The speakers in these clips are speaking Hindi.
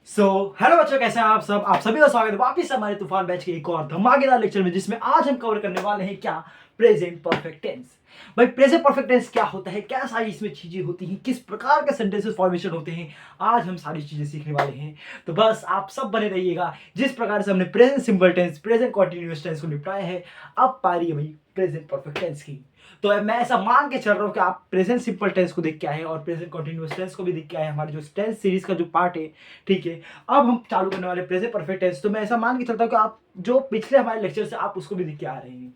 हेलो बच्चों, कैसे हैं आप सब? आप सभी का स्वागत है वापिस हमारे तूफान बैच के एक और धमाकेदार लेक्चर में, जिसमें आज हम कवर करने वाले हैं क्या? Present perfect tense. भाई प्रेजेंट परफेक्ट टेंस क्या होता है, क्या सारी इसमें चीजें होती हैं, किस प्रकार के सेंटेंसेस फॉर्मेशन होते हैं, आज हम सारी चीजें सीखने वाले हैं। तो बस आप सब बने रहिएगा। जिस प्रकार से हमने present simple tense, present continuous tense को निपटाया है, अब पारी है भाई प्रेजेंट परफेक्ट टेंस की। तो मैं ऐसा मान के चल रहा हूँ कि आप प्रेजेंट सिंपल टेंस को देख के आए हैं और प्रेजेंट कॉन्टिन्यूअस टेंस को भी देख के आए हैं, हमारे जो टेंस सीरीज का जो पार्ट है। ठीक है, अब हम चालू करने वाले प्रेजेंट परफेक्ट टेंस। तो मैं ऐसा मान के चलता हूँ कि आप जो पिछले हमारे लेक्चर से आप उसको भी देख के आ रहे हैं।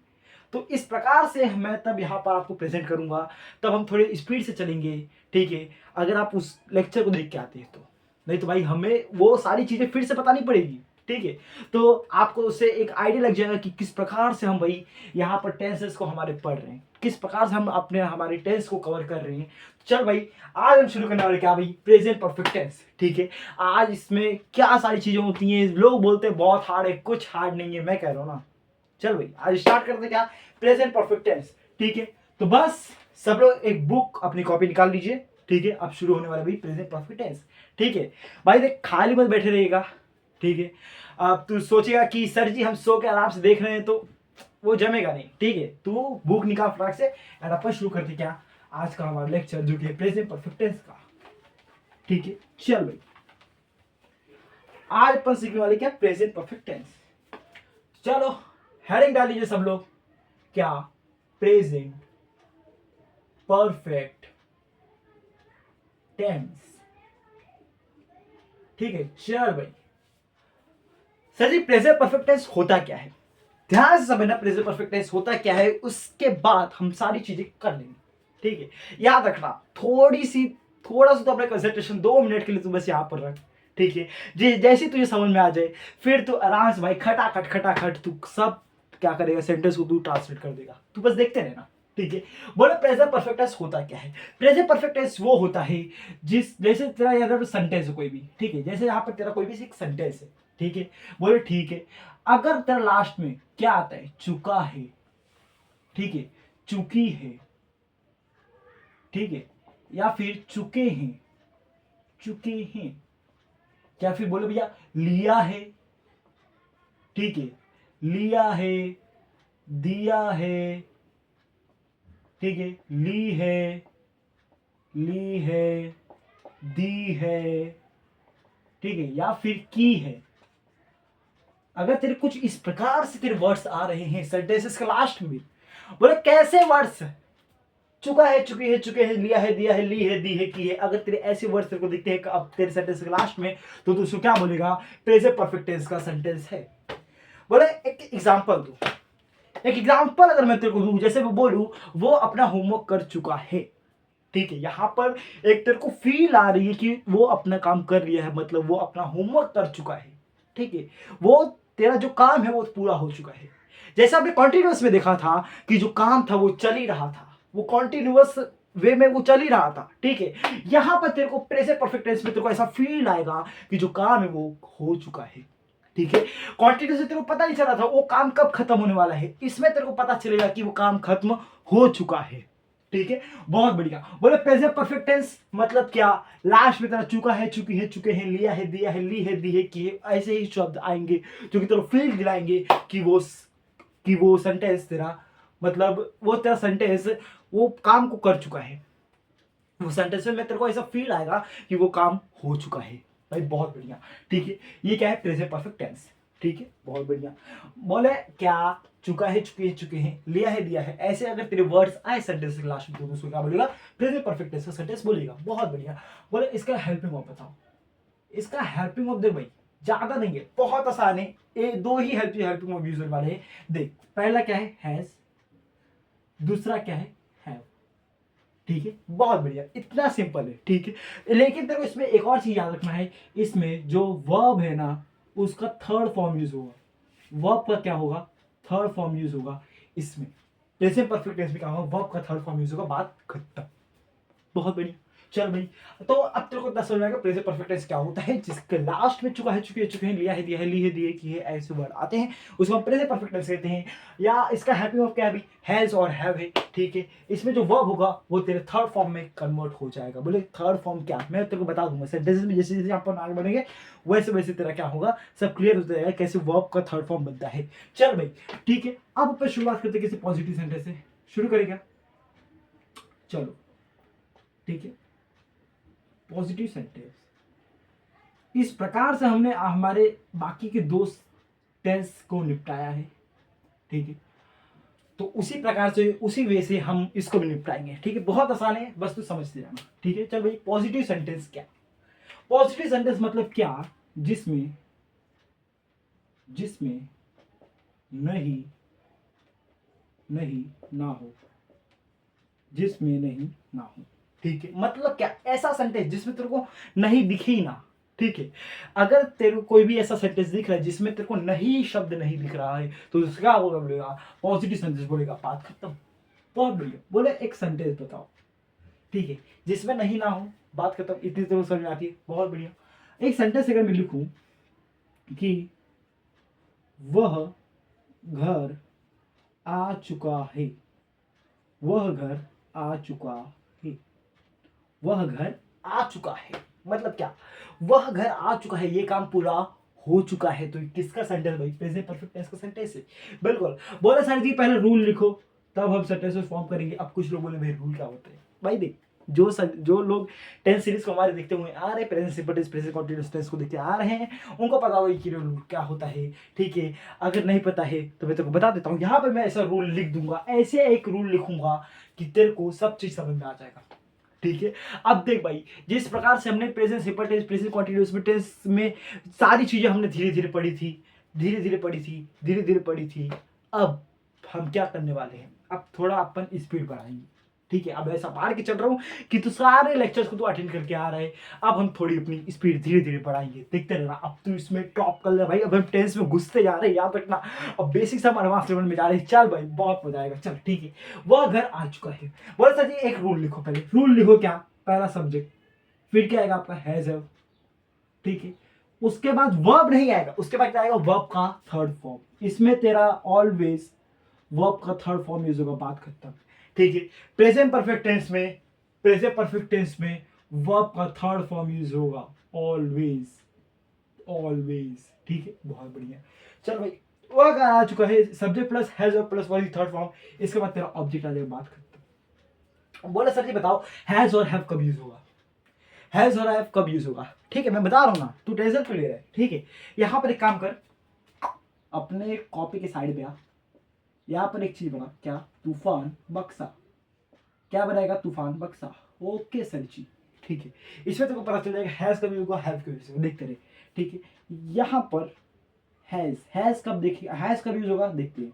तो इस प्रकार से मैं तब यहाँ पर आपको प्रेजेंट करूंगा, तब हम थोड़े स्पीड से चलेंगे। ठीक है, अगर आप उस लेक्चर को देख के आते हैं तो, नहीं तो भाई हमें वो सारी चीजें फिर से बतानी पड़ेगी। ठीक है, तो आपको उससे एक आइडिया लग जाएगा कि किस प्रकार से हम भाई यहाँ पर टेंसेस को हमारे पढ़ रहे हैं, किस प्रकार से हम अपने हमारे टेंस को कवर कर रहे हैं। चल भाई, आज हम शुरू करने वाले क्या भाई? Present perfect tense. ठीक है, आज इसमें क्या सारी चीजें होती हैं। लोग बोलते हैं बहुत हार्ड है, कुछ हार्ड नहीं है, मैं कह रहा हूँ ना। चल भाई, आज स्टार्ट करते हैं क्या? Present perfect tense. ठीक है, तो बस सब लोग एक बुक अपनी कॉपी निकाल लीजिए। ठीक है, अब शुरू होने वाला भाई प्रेजेंट परफेक्ट टेंस। ठीक है भाई, देख खाली मत बैठे रहिएगा। ठीक है, अब तू सोचेगा कि सर जी हम सो के आराम से देख रहे हैं, तो वो जमेगा नहीं। ठीक है, तू बुक निकाल फटाक से और अपन शुरू करते क्या आज का हमारा लेक्चर, जो कि प्रेजेंट परफेक्ट टेंस का। ठीक है, चल भाई, आज अपन सीखने वाले क्या? Present perfect tense. चलो हेडिंग डाल लीजिए सब लोग। क्या? Present perfect tense. ठीक है, चल भाई। Sir ji present perfect tense होता क्या है? ध्यान से समझना, प्रेजेंट परफेक्ट टेंस होता क्या है, उसके बाद हम सारी चीजें कर लेंगे। ठीक है, याद रखना, थोड़ा सा तो अपना कंसंट्रेशन 2 मिनट के लिए तू बस यहाँ पर रख। ठीक है, जैसे तुझे समझ में आ जाए, फिर तू आराम से भाई खटाखट खटाखट तू सब क्या करेगा, सेंटेंस को तू ट्रांसलेट कर देगा। तू बस देखते रहना। ठीक है, बोले प्रेजेंट परफेक्ट टेंस होता क्या है? प्रेजेंट परफेक्ट टेंस वो होता है जिस, जैसे तेरा यहाँ सेंटेंस है कोई भी। ठीक है, जैसे यहाँ पर तेरा कोई भी एक सेंटेंस है। ठीक है, बोले ठीक है, अगर तेरा लास्ट में क्या आता है? चुका है। ठीक है, चुकी है। ठीक है, या फिर चुके हैं, चुके हैं, या फिर बोले भैया लिया है। ठीक है, लिया है, दिया है। ठीक है, ली है, ली है, दी है। ठीक है, या फिर की है। अगर तेरे कुछ इस प्रकार से तेरे वर्ड्स आ रहे हैं सेंटेंसेस के लास्ट में, बोले कैसे वर्ड्स? चुका है, चुकी है, चुके हैं, लिया है, दिया है, ली है, दी है, की है। अगर तेरे ऐसे वर्ड्स तेरे को दिखते हैं अब तेरे सेंटेंस के लास्ट में, तो तू उसको क्या बोलेगा? प्रेजेंट परफेक्ट टेंस का सेंटेंस है। बोले एक एग्जांपल दो। एक एग्जांपल अगर मैं तेरे को दूं, जैसे मैं बोलूं वो अपना होमवर्क कर चुका है। ठीक है, यहां पर एक तेरे को फील आ रही है कि वो अपना काम कर लिया है, मतलब वो अपना होमवर्क कर चुका है। ठीक है, वो तेरा जो काम है वो पूरा हो चुका है। जैसे आपने कॉन्टिन्यूअस में देखा था कि जो काम था वो चल ही रहा था, वो कॉन्टिन्यूअस वे में वो चल ही रहा था। ठीक है, यहां पर तेरे को प्रेजेंट परफेक्ट टेंस में तेरे को ऐसा फील आएगा कि जो काम है वो हो चुका है। ठीक है, कॉन्टिन्यूअस से तेरे को पता नहीं चल रहा था वो काम कब खत्म होने वाला है, इसमें तेरे को पता चलेगा कि वो काम खत्म हो चुका है। ठीक है, बहुत बढ़िया। बोले प्रेजेंट परफेक्ट टेंस मतलब क्या? लास्ट में तेरा चुका है, चुकी है, चुके हैं, लिया है, दिया है, ली है, दी है, की है, ऐसे ही शब्द आएंगे जो कि तेरे को फील दिलाएंगे कि वो सेंटेंस तेरा, मतलब वो तेरा सेंटेंस वो काम को कर चुका है। वो सेंटेंस में तेरे को ऐसा फील आएगा कि वो काम हो चुका है। भाई बहुत बढ़िया। ठीक है, ये क्या है? Present perfect tense. ठीक है, बहुत बढ़िया। बोले क्या? चुका है, चुके हैं, चुके हैं, लिया है, दिया है, ऐसे अगर तेरे वर्ड्स आए सेंटेंस के लास्ट में तो उसको क्या बोलेगा? प्रेजेंट परफेक्ट टेंस का सेंटेंस बोलेगा। बहुत बढ़िया। बोले इसका हेल्पिंग ऑफ बताओ। इसका हेल्पिंग ऑफ देख भाई, ज्यादा नहीं है, बहुत आसान है। ये दो ही हेल्पिंग ऑफ यूज वाले हैं। देख, पहला क्या है? हैज। दूसरा क्या है? हैव। ठीक है, बहुत बढ़िया, इतना सिंपल है। ठीक है, लेकिन तेरे को इसमें एक और चीज याद रखना है। इसमें जो वर्ब है ना, उसका थर्ड फॉर्म यूज होगा। वर्ब का क्या होगा? थर्ड फॉर्म यूज होगा इसमें। प्रेजेंट परफेक्ट टेंस में क्या होगा? वर्ब का थर्ड फॉर्म यूज होगा, बात खत्म। बहुत बढ़िया। चल भाई, तो अब तेरे को 10 समझ में आएगा प्रेजेंट परफेक्ट टेंस क्या होता है, जिसके लास्ट में चुका है, चुके हैं, लिया है, दिया है, ली है, दिए, की है, ऐसे वर्ड आते हैं, उसको हम प्रेजेंट परफेक्ट टेंस कहते हैं। या इसका हैप्पी वर्ब क्या है भाई, हैज और हैव है, ठीक है। इसमें जो वर्ब होगा वो तेरे थर्ड फॉर्म में कन्वर्ट हो जाएगा। बोले थर्ड फॉर्म क्या, मैं तेरे को बता दूंगा सेंटेंसेस में, जैसे जैसे अपन आगे बढ़ेंगे वैसे वैसे तेरा क्या होगा, सब क्लियर हो जाएगा कैसे वर्ब का थर्ड फॉर्म बनता है। चल भाई ठीक है, अब अपन शुरुआत करते हैं किसी पॉजिटिव सेंटेंस से, शुरू करेगा, चलो ठीक है। पॉजिटिव सेंटेंस इस प्रकार से हमने हमारे बाकी के दो टेंस को निपटाया है, ठीक है। तो उसी प्रकार से उसी वे से हम इसको भी निपटाएंगे, ठीक है। बहुत आसान है, बस तू समझते जाना, ठीक है। चल भाई, पॉजिटिव सेंटेंस क्या, पॉजिटिव सेंटेंस मतलब क्या, जिसमें जिसमें नहीं नहीं ना हो, जिसमें नहीं ना हो, ठीक है। मतलब क्या, ऐसा सेंटेंस जिसमें तेरे को नहीं दिखे ही ना, ठीक है। अगर तेरे को कोई भी ऐसा सेंटेंस दिख रहा है जिसमें तेरे को नहीं शब्द नहीं दिख रहा है, तो उसका बोलेगा पॉजिटिव सेंटेंस, बोलेगा बात खत्म। बहुत बढ़िया, बोले एक सेंटेंस बताओ, ठीक है, जिसमें नहीं ना हो, बात खत्म। इतनी तो समझ में आती है, बहुत बढ़िया। एक सेंटेंस अगर मैं लिखूं कि वह घर आ चुका है, वह घर आ चुका है, वह घर आ चुका है, मतलब क्या, वह घर आ चुका है, ये काम पूरा हो चुका है। तो किसका सेंटेंस भाई, प्रेजेंट परफेक्ट टेंस का सेंटेंस है, बिल्कुल। बोले सर जी पहले रूल लिखो तब हम सेंटेंस फॉर्म करेंगे। अब कुछ लोग बोले भाई रूल क्या होते हैं, भाई देख, जो लोग टेंस सीरीज को हमारे देखते हुए आ रहे हैं, present simple tense, present continuous tense को देखते आ रहे हैं, उनको पता होगा कि रूल क्या होता है, ठीक है। अगर नहीं पता है तो मैं तेरे को बता देता हूँ, यहाँ पे मैं ऐसा रूल लिख दूंगा, ऐसे एक रूल लिखूंगा कि तेरे को सब चीज समझ में आ जाएगा, ठीक है। अब देख भाई, जिस प्रकार से हमने present simple tense, present continuous tense में सारी चीजें हमने धीरे धीरे पढ़ी थी, धीरे धीरे पढ़ी थी, धीरे धीरे पढ़ी थी। अब हम क्या करने वाले हैं, अब थोड़ा अपन स्पीड बढ़ाएंगे, ठीक है। अब ऐसा मार के चल रहा हूँ कि तू सारे लेक्चर्स को तो अटेंड करके आ रहा है, अब हम थोड़ी अपनी स्पीड धीरे धीरे बढ़ाएंगे, देखते रहना। अब तू इसमें टॉप कर ले भाई, अब हम टेंस में घुसते जा रहे हैं, याद रखना। अब बेसिक से हम एडवांस लेवल में जा रहे हैं, चल भाई बहुत मजा आएगा, चल ठीक है। वह घर आ चुका है, बोले सर जी एक रूल लिखो, पहले रूल लिखो क्या, पहला सब्जेक्ट, फिर क्या आएगा आपका हैज हैव, ठीक है। उसके बाद वर्ब नहीं आएगा, उसके बाद क्या आएगा, वर्ब का थर्ड फॉर्म। इसमें तेरा ऑलवेज वर्ब का थर्ड फॉर्म यूज होगा, बात खत्म, ठीक है। प्रेजेंट परफेक्ट टेंस में, प्रेजेंट परफेक्ट टेंस में वर्ब का थर्ड फॉर्म यूज होगा ऑलवेज, ऑलवेज, ठीक है। बहुत बढ़िया, चल भाई वर्ब आ चुका है, subject plus has plus verb third form, इसके बाद तेरा ऑब्जेक्ट आ जाएगा, बात खत्म। बोले सर जी बताओ हैज और हैव कब यूज होगा, हैज और हैव कब यूज होगा, ठीक है। मैं बता रहा हूं ना, तू टेंशन क्यों ले रहा है, ठीक है। यहां पर एक काम कर, अपने कॉपी के साइड में आ, यहां पर एक चीज बना, क्या, तूफान बक्सा, क्या बनाएगा, तूफान बक्सा, ओके सर जी, ठीक है। इसमें तुमको पता चल जाएगा हैज कब यूज होगा, हैव कब यूज होगा, देखते रहे, ठीक है। यहां पर हैज कब देखिए, हैज कब यूज होगा देखते हैं,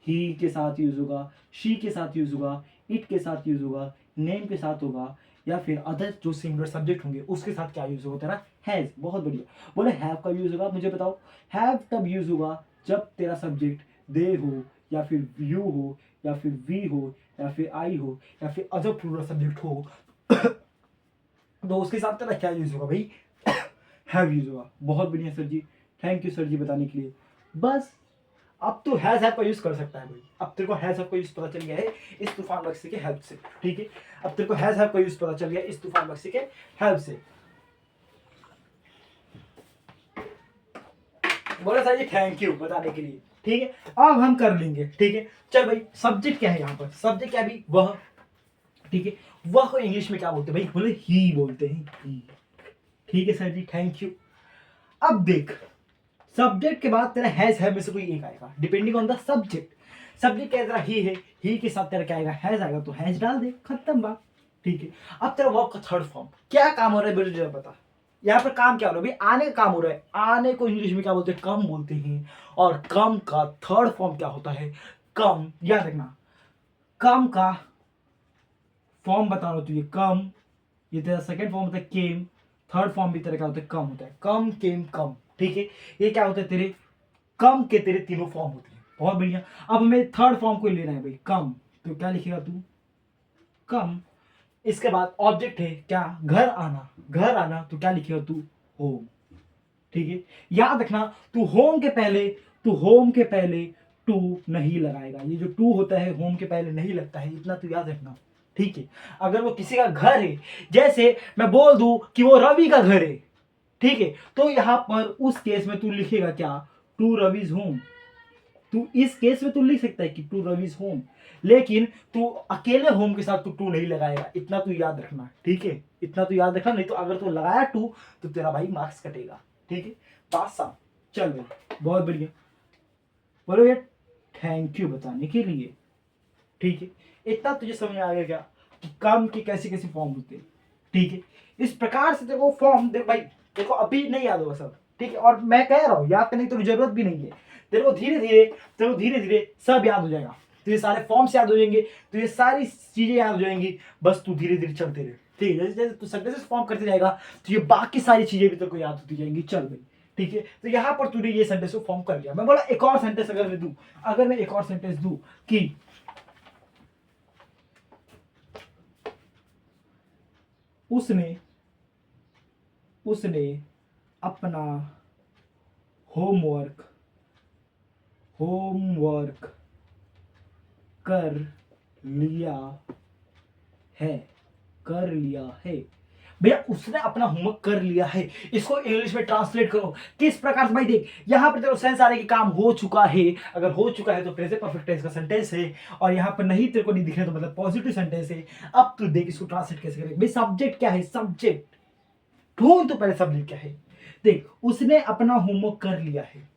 ही के साथ यूज होगा, शी के साथ यूज होगा, इट के साथ यूज होगा, नेम के साथ होगा, या फिर अदर जो सिंगुलर सब्जेक्ट होंगे उसके साथ क्या यूज होगा तेरा, हैज। बहुत बढ़िया, बोले हैव कब यूज होगा, मुझे बताओ। हैव तब यूज होगा जब तेरा सब्जेक्ट दे हो, या फिर यू हो, या फिर वी हो, या फिर आई हो, या फिर अदर प्लूरल सब्जेक्ट हो तो उसके साथ तेरा क्या यूज होगा भाई, हैव यूज होगा। बहुत बढ़िया sir ji, thank you sir ji बताने के लिए। बस अब तो हैज हैव का यूज कर सकता है भाई, अब तेरे को हैज हैव का यूज पता चल गया है इस तूफान बक्से के हेल्प से, ठीक है। अब तेरे को हैज हैव का यूज पता चल गया इस तूफान बक्से के हेल्प से। बोला सर जी थैंक यू बताने के लिए, ठीक है। अब हम कर लेंगे, ठीक है। चल भाई सब्जेक्ट क्या है, यहाँ पर सब्जेक्ट क्या है भाई, वह, ठीक है। वह को इंग्लिश में क्या बोलते हैं भाई, बोले ही बोलते हैं, ही, ठीक है सर जी थैंक यू। अब देख, सब्जेक्ट के बाद तेरा हैज है में से कोई एक आएगा, depending on the subject. Subject क्या तेरा ही है, ही के साथ तेरा क्या आएगा, हैज आएगा, तो हैज डाल दे, खत्म बात, ठीक है। अब तेरा वर्ब का थर्ड फॉर्म क्या काम हो रहा है, मुझे बता। यहाँ पर काम क्या हो रहा है भाई, आने का काम हो रहा है। आने को इंग्लिश में क्या बोलते हैं, कम बोलते हैं। और कम का थर्ड फॉर्म क्या होता है, कम, याद रखना। कम का फॉर्म बता रहा हूं तुझे, कम, ये तेरा सेकंड फॉर्म होता है केम, थर्ड फॉर्म भी तेरा क्या होता है, कम होता है, कम केम कम, ठीक है। ये क्या होता है तेरे, कम के तेरे तीनों फॉर्म होते हैं, बहुत बढ़िया। अब हमें थर्ड फॉर्म को लेना है भाई, कम, तो क्या लिखेगा तू, कम इसके बाद ऑब्जेक्ट है क्या, घर आना, घर आना तो क्या लिखेगा तू, होम। ठीक है, याद रखना तू होम के पहले, तू होम के पहले टू नहीं लगाएगा। ये जो टू होता है होम के पहले नहीं लगता है, इतना तू याद रखना। ठीक है, अगर वो किसी का घर है, जैसे मैं बोल दूं कि वो रवि का घर है, ठीक है, तो यहां पर उस केस में तू लिखेगा क्या, टू रविज होम। तू इस केस में तू लिख सकता है कि टू रविज होम, लेकिन तू अकेले होम के साथ तू टू नहीं लगाएगा, इतना तू याद रखना। ठीक है, इतना तू याद रखना, नहीं तो अगर तू लगाया टू तो तेरा भाई मार्क्स कटेगा। ठीक है, बात साफ। चल भाई बहुत बढ़िया, बोलो यार थैंक यू बताने के लिए। ठीक है, इतना तुझे समझ में आ गया क्या कि काम की कैसी कैसी फॉर्म होते हैं। ठीक है, इस प्रकार से देखो फॉर्म, देख भाई देखो अभी नहीं याद होगा सब। ठीक है, और मैं कह रहा हूँ याद करने की तो जरूरत भी नहीं है, तेरे को धीरे धीरे सब याद हो जाएगा। तो ये सारे फॉर्म्स याद हो जाएंगे, तो ये सारी चीजें याद हो जाएंगी, बस तू धीरे धीरे चलते रहे। ठीक है, जैसे जैसे तू सेंटेंसेस फॉर्म करते जाएगा तो ये बाकी सारी चीजें भी तेरे को याद होती जाएंगी। चल भाई ठीक है, तो यहाँ पर तूने ये सेंटेंस को फॉर्म कर लिया। मैं बोला एक और सेंटेंस अगर मैं दूं, अगर मैं एक और सेंटेंस दूं कि उसने उसने अपना होमवर्क होमवर्क कर लिया है, कर लिया है। भैया उसने अपना होमवर्क कर लिया है, इसको इंग्लिश में ट्रांसलेट करो किस प्रकार से। भाई देख यहां पर तेरे सेंस आ रहा है कि काम हो चुका है, अगर हो चुका है तो प्रेजेंट परफेक्ट टेंस का सेंटेंस है, और यहां पर नहीं तेरे को नहीं दिख रहा तो मतलब पॉजिटिव सेंटेंस है। अब तू देख इसको ट्रांसलेट कैसे करेंगे। भाई सब्जेक्ट क्या है, सब्जेक्ट ढूंढ, तो पहले सब्जेक्ट क्या है। देख उसने अपना होमवर्क कर लिया है,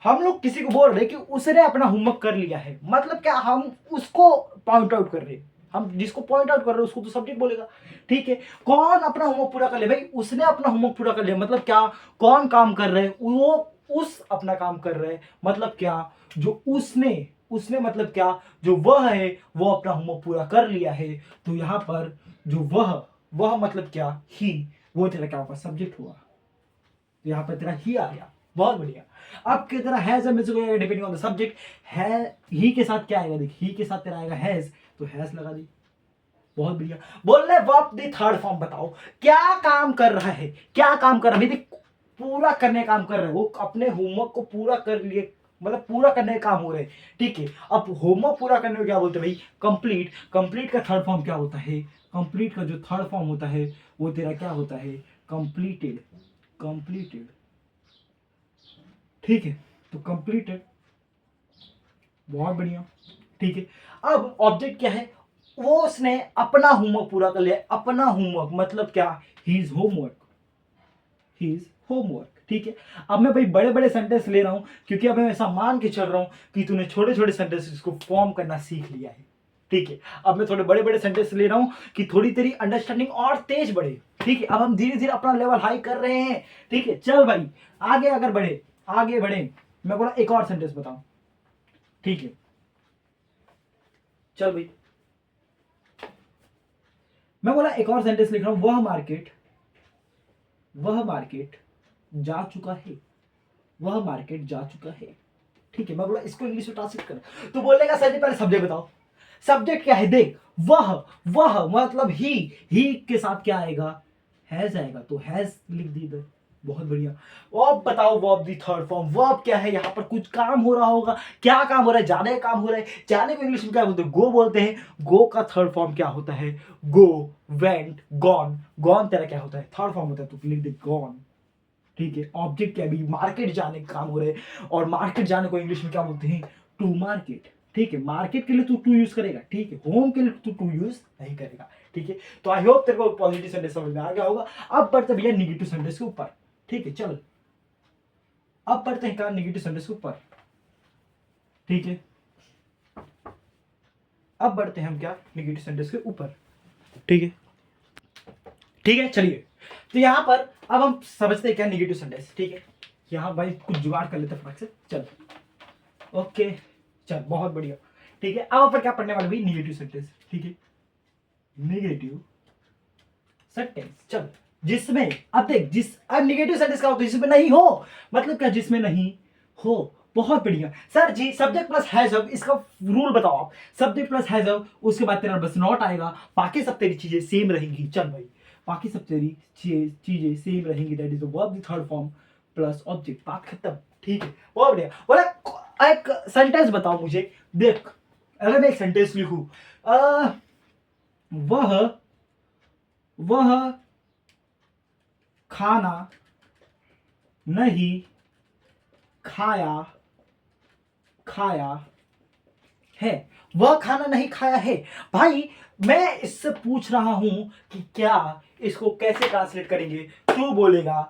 हम लोग किसी को बोल रहे हैं कि उसने अपना होमवर्क कर लिया है, मतलब क्या, हम उसको पॉइंट आउट कर रहे हैं। हम जिसको पॉइंट आउट कर रहे हैं उसको तो सब्जेक्ट बोलेगा। ठीक है, कौन अपना होमवर्क पूरा कर ले, भाई उसने अपना होमवर्क पूरा कर लिया मतलब क्या, कौन काम कर रहे हैं, वो उस अपना काम कर रहे हैं, मतलब क्या, जो उसने उसने मतलब क्या, जो वह है वो अपना होमवर्क पूरा कर लिया है। तो यहां पर जो वह मतलब क्या, ही, वो तेरा क्या होगा, सब्जेक्ट हुआ। तो यहां पर तेरा ही आ गया, बहुत बढ़िया। अब की तरह has depending on the subject, है ही के साथ क्या आएगा, देख ही के साथ तेरा आएगा हैज, तो हैज लगा दी, बहुत बढ़िया। बोल रहे वर्ब दी थर्ड फॉर्म बताओ, क्या काम कर रहा है, क्या काम कर रहा है, देख पूरा करने का काम कर रहा है, वो अपने होमवर्क को पूरा कर लिए, मतलब पूरा करने का काम हो रहा है। ठीक है, अब होमवर्क पूरा करने को क्या बोलते हैं भाई, कंप्लीट। कंप्लीट का थर्ड फॉर्म क्या होता है, कंप्लीट का जो थर्ड फॉर्म होता है वो तेरा क्या होता है, कंप्लीटेड, कंप्लीटेड। ठीक है, तो कंप्लीटेड, बहुत बढ़िया। ठीक है, अब ऑब्जेक्ट क्या है, वो उसने अपना होमवर्क पूरा कर लिया, अपना होमवर्क मतलब क्या, हीज होमवर्क, हीज होमवर्क। ठीक है, अब मैं भाई बड़े बड़े सेंटेंस ले रहा हूं क्योंकि अब मैं ऐसा मान के चल रहा हूं कि तूने छोटे छोटे सेंटेंसेस को फॉर्म करना सीख लिया है। ठीक है, अब मैं थोड़े बड़े बड़े सेंटेंस ले रहा हूं कि थोड़ी तेरी अंडरस्टैंडिंग और तेज बढ़े। ठीक है, अब हम धीरे धीरे अपना लेवल हाई कर रहे हैं। ठीक है, चल भाई आगे अगर बढ़े, आगे बढ़े। मैं बोला एक और सेंटेंस बताऊं, ठीक है, चल भाई मैं बोला एक और सेंटेंस लिख रहा हूं, वह मार्केट जा चुका है, वह मार्केट जा चुका है। ठीक है, मैं बोला इसको इंग्लिश में ट्रांसलेट कर, तो बोलेगा सर जी पहले सब्जेक्ट बताओ, सब्जेक्ट क्या है, देख वह मतलब ही के साथ क्या आएगा, हैज आएगा, तो हैज लिख दी इधर, बहुत बढ़िया। अब बताओ वर्ब दी थर्ड फॉर्म, वर्ब क्या है, यहां पर कुछ काम हो रहा होगा, क्या काम हो रहा है, जाने का काम हो रहा है। जाने को इंग्लिश में क्या बोलते हैं, गो बोलते हैं। गो का थर्ड फॉर्म क्या होता है, गो, वेंट, गॉन। गॉन तेरा क्या होता है, थर्ड फॉर्म होता है, तो लिख दे गॉन। ठीक है, ऑब्जेक्ट क्या, अभी मार्केट जाने का काम हो रहा है, और मार्केट जाने को इंग्लिश में क्या बोलते हैं, टू मार्केट। ठीक है, मार्केट के लिए तू टू यूज करेगा, ठीक है, होम के लिए तू टू यूज नहीं करेगा। ठीक है, तो आई होप तेरे को पॉजिटिव सेंटेंस समझ में आ गया होगा। अब बढ़ते भैया निगेटिव सेंटेंस के ऊपर। ठीक है, चल अब बढ़ते हैं क्या, निगेटिव सेंटेंस के ऊपर। ठीक है, अब बढ़ते हैं हम क्या, निगेटिव सेंटेंस के ऊपर। ठीक है, ठीक है, चलिए तो यहां पर अब हम समझते हैं क्या निगेटिव सेंटेंस। ठीक है, यहां भाई कुछ जुगाड़ कर लेते फटाक से, चल ओके, चल बहुत बढ़िया। ठीक है, अब अपन क्या पढ़ने वाले भाई, निगेटिव सेंटेंस। ठीक है, निगेटिव सेंटेंस, चल जिसमें, अब देख अब निगेटिव सेंटेंस का होता है जिसमें नहीं हो, मतलब क्या, जिसमें नहीं हो। बहुत बढ़िया sir ji. Subject plus has अब, इसका रूल बताओ आप। सब्जेक्ट प्लस हैज अब, उसके बाद तेरा बस नॉट आएगा, बाकी सब तेरी चीजें सेम रहेंगी। चल भाई, बाकी सब तेरी चीजें सेम रहेंगी, that is the verb the third form plus object, बात खत्म। ठीक है, बहुत बढ़िया। बोला एक सेंटेंस बताओ मुझे। देख, अगर मैं एक सेंटेंस लिखूं, वह वह खाना नहीं खाया खाया है। वह खाना नहीं खाया है। भाई मैं इससे पूछ रहा हूं कि क्या इसको कैसे ट्रांसलेट करेंगे। तू बोलेगा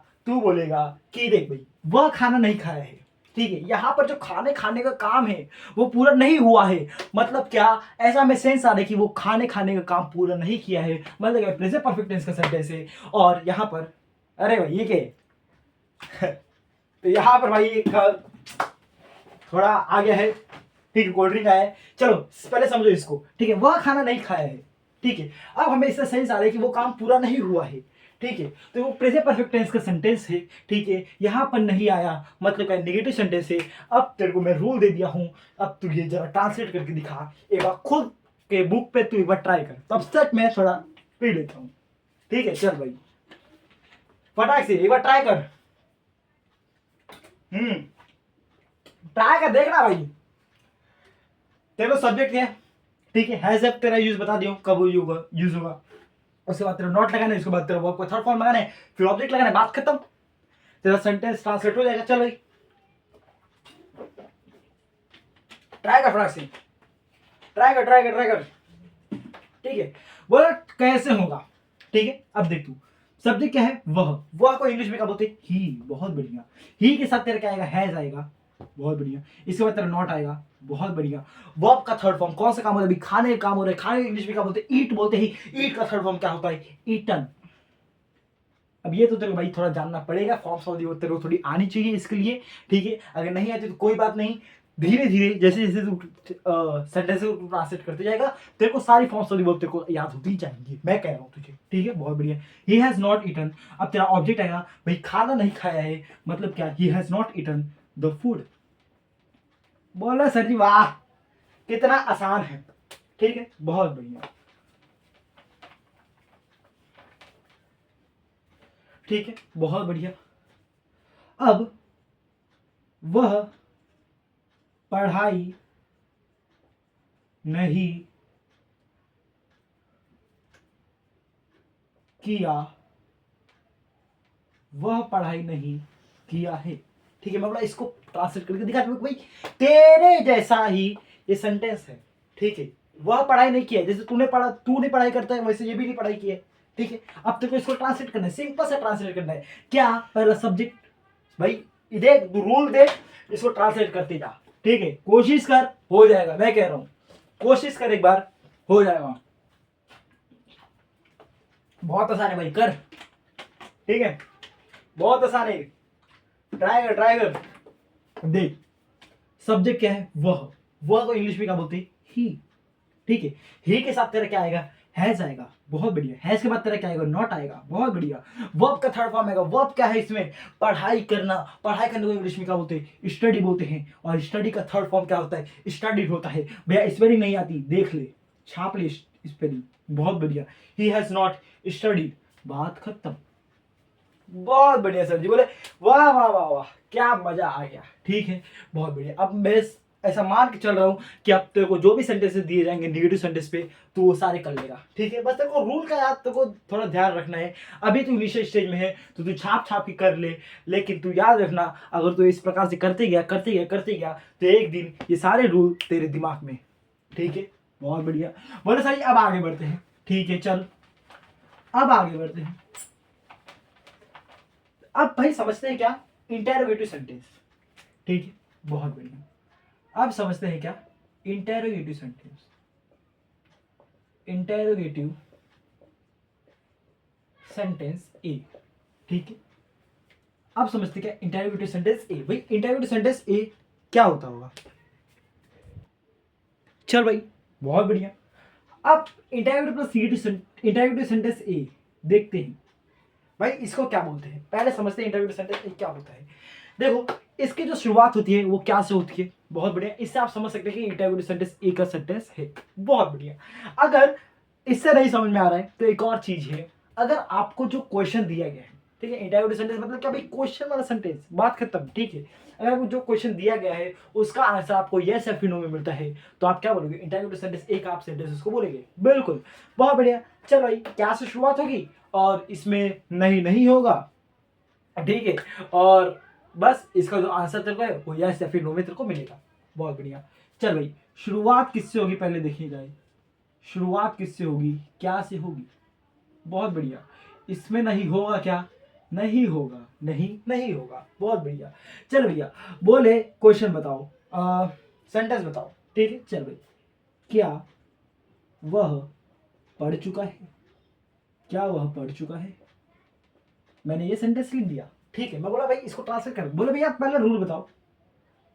कि देख भाई, वह खाना नहीं खाया है। ठीक है, यहां पर जो खाने खाने का काम है वो पूरा नहीं हुआ है। मतलब क्या, ऐसा में सेंस आ रहा है कि वो खाने खाने का काम पूरा नहीं किया है। मतलब क्या, प्रेजेंट परफेक्ट टेंस का सेंटेंस है। और यहां पर, अरे भाई ये क्या है? तो यहां पर भाई थोड़ा आ गया है। ठीक है, कोल्ड ड्रिंक आया है। चलो पहले समझो इसको। ठीक है, वह खाना नहीं खाया है। ठीक है, अब हमें इससे सेंस आ रहा है कि वो काम पूरा नहीं हुआ है। ठीक है, तो वो प्रेजेंट परफेक्ट टेंस का सेंटेंस है। ठीक है, यहां पर नहीं आया मतलब क्या, नेगेटिव सेंटेंस है। अब तेरे को मैं रूल दे दिया हूं, अब तू ये जरा ट्रांसलेट करके दिखा एक बार खुद के बुक पे। तू एक बार ट्राई कर, तब तक मैं थोड़ा पी लेता हूं। ठीक है, चल भाई फटाक से एक बार ट्राई कर। ट्राई कर देखना भाई। तेरे सब्जेक्ट है, ठीक है, हैज अब तेरा यूज बता दियो कब यूज होगा। उसके बाद तेरा नॉट लगाना है, उसके बाद तेरा वर्ब को थर्ड फॉर्म लगाना है, फिर ऑब्जेक्ट लगाना है, बात खत्म। तेरा सेंटेंस ट्रांसलेट हो जाएगा। चल भाई ट्राई कर, फटाक से ट्राई कर। ठीक है, बोला कैसे होगा। ठीक है, अब देख तू, सब्जेक्ट क्या है, वह को इंग्लिश में क्या बोलते हैं, ही। बहुत बढ़िया। ही के साथ तेरा क्या आएगा, हैज आएगा। बहुत बढ़िया। इसके बाद तेरा नॉट आएगा। बहुत बढ़िया। वर्ब का थर्ड फॉर्म कौन सा काम हो रहा है, अभी खाने का काम हो रहा है। खाने इंग्लिश में क्या बोलते हैं, ईट बोलते हैं। ईट का थर्ड फॉर्म क्या होता है, ईटन। अब ये तो तेरे को भाई थोड़ा जानना पड़ेगा, फॉर्म्स ऑफ दी तेरे को थोड़ी आनी चाहिए इसके लिए। ठीक है, अगर नहीं आती तो कोई बात नहीं, धीरे धीरे जैसे जैसे तू सेंटेंस को ट्रांसलेट करते जाएगा, तेरे को सारी फॉर्म्स ऑफ दी वर्ब तेरे को याद होती जाएंगी, मैं कह रहा हूँ तुझे। ठीक है, बहुत बढ़िया। ही हैज नॉट ईटन, अब तेरा ऑब्जेक्ट आएगा, भाई खाना नहीं खाया है, मतलब क्या, he has not eaten the food. बोला सर जी वाह, कितना आसान है। ठीक है, बहुत बढ़िया। ठीक है, बहुत बढ़िया। अब वह पढ़ाई नहीं किया, वह पढ़ाई नहीं किया है। ठीक है, मैं बोला इसको ट्रांसलेट करके दिखा भाई, तेरे जैसा ही ये सेंटेंस है। ठीक है, वह पढ़ाई नहीं किया, जैसे तू नहीं पढ़ाई करता है वैसे ये भी नहीं पढ़ाई की है। ठीक है, अब तेरे को इसको ट्रांसलेट करना है, सिंपल से ट्रांसलेट करना है। क्या, पहला सब्जेक्ट, भाई देख रूल देख, इसको ट्रांसलेट करते जा। ठीक है, कोशिश कर, हो जाएगा, मैं कह रहा हूं कोशिश कर, एक बार हो जाएगा। बहुत आसान है भाई, कर। ठीक है, बहुत आसान है, ट्राई कर देख। सब्जेक्ट क्या है, वह को इंग्लिश में क्या बोलते हैं, ही। ठीक है, ही के साथ तेरा क्या आएगा, हैज आएगा। बहुत बढ़िया। हैज के बाद तेरा क्या आएगा, नॉट आएगा। बहुत बढ़िया। वर्ब का थर्ड फॉर्म आएगा। वर्ब क्या है इसमें, पढ़ाई करना। पढ़ाई करने को इंग्लिश में क्या बोलते हैं, स्टडी बोलते हैं। और स्टडी का थर्ड फॉर्म क्या होता है, स्टडीड होता है। भैया स्पेलिंग नहीं आती, देख ले, छाप ले स्पेलिंग। बहुत बढ़िया। ही हैज नॉट स्टडीड, बात खत्म। बहुत बढ़िया सर जी, बोले वाह वाह वाह वाह, क्या मजा आ गया। ठीक है, बहुत बढ़िया। अब मैं ऐसा मान के चल रहा हूँ कि अब तेरे को जो भी सेंटेंसेस दिए जाएंगे नेगेटिव सेंटेंस पे, तो वो सारे कर लेगा। ठीक है, बस तेरे को रूल का याद, तेरे को थोड़ा ध्यान रखना है। अभी तू इनिशियल स्टेज में है तो तू छाप छाप के कर ले, लेकिन तू याद रखना, अगर तू इस प्रकार से करते गया तो एक दिन ये सारे रूल तेरे दिमाग में। ठीक है, बहुत बढ़िया। बोले सर अब आगे बढ़ते हैं। ठीक है, चल अब आगे बढ़ते हैं। अब भाई समझते हैं क्या, इंटेरोगेटिव सेंटेंस। ठीक है, बहुत बढ़िया। अब समझते हैं क्या, इंटेरोगेटिव सेंटेंस। इंटेरोगेटिव सेंटेंस ए। ठीक है, अब समझते क्या, इंटेरोगेटिव सेंटेंस ए। भाई इंटेरोगेटिव सेंटेंस ए क्या होता होगा, चल भाई बहुत बढ़िया। अब इंटेरोगेटिव सेंटेंस ए देखते हैं। भाई इसको क्या बोलते हैं, पहले समझते हैं इंटेरोगेटिव सेंटेंस ए क्या होता है। देखो इसकी जो शुरुआत होती है वो क्या से होती है, बहुत बढ़िया, इससे आप समझ सकते हैं कि इंटरोगेटिव सेंटेंस एक का सेंटेंस है, बहुत बढ़िया। अगर इससे नहीं समझ में आ रहा है तो एक और चीज है, अगर आपको जो क्वेश्चन दिया गया है, ठीक है, इंटरोगेटिव सेंटेंस मतलब क्या भाई, क्वेश्चन वाला सेंटेंस, बात खत्म, ठीक है। अगर आपको जो क्वेश्चन दिया गया है उसका आंसर आपको यस या फिर नो में मिलता है तो आप क्या बोलोगे, इंटरोगेटिव सेंटेंस एक आप सेंटेंस उसको बोलेंगे, बिल्कुल, बहुत बढ़िया। चलो भाई क्या से शुरुआत होगी, और इसमें नहीं नहीं होगा, ठीक है, और बस इसका जो आंसर तेरे को है वो यस या फिर नो में तेरे को मिलेगा, बहुत बढ़िया। चल भाई शुरुआत किससे होगी पहले देखिए जाए, शुरुआत किससे होगी, क्या से होगी, बहुत बढ़िया। इसमें नहीं होगा क्या, नहीं होगा, नहीं नहीं होगा, बहुत बढ़िया। चल भैया बोले क्वेश्चन बताओ, सेंटेंस बताओ, ठीक है, चल भाई, क्या वह पढ़ चुका है, क्या वह पढ़ चुका है, मैंने ये सेंटेंस लिख दिया, ठीक है, मैं बोला भाई इसको ट्रांसलेट कर, बोले भैया पहले रूल बताओ,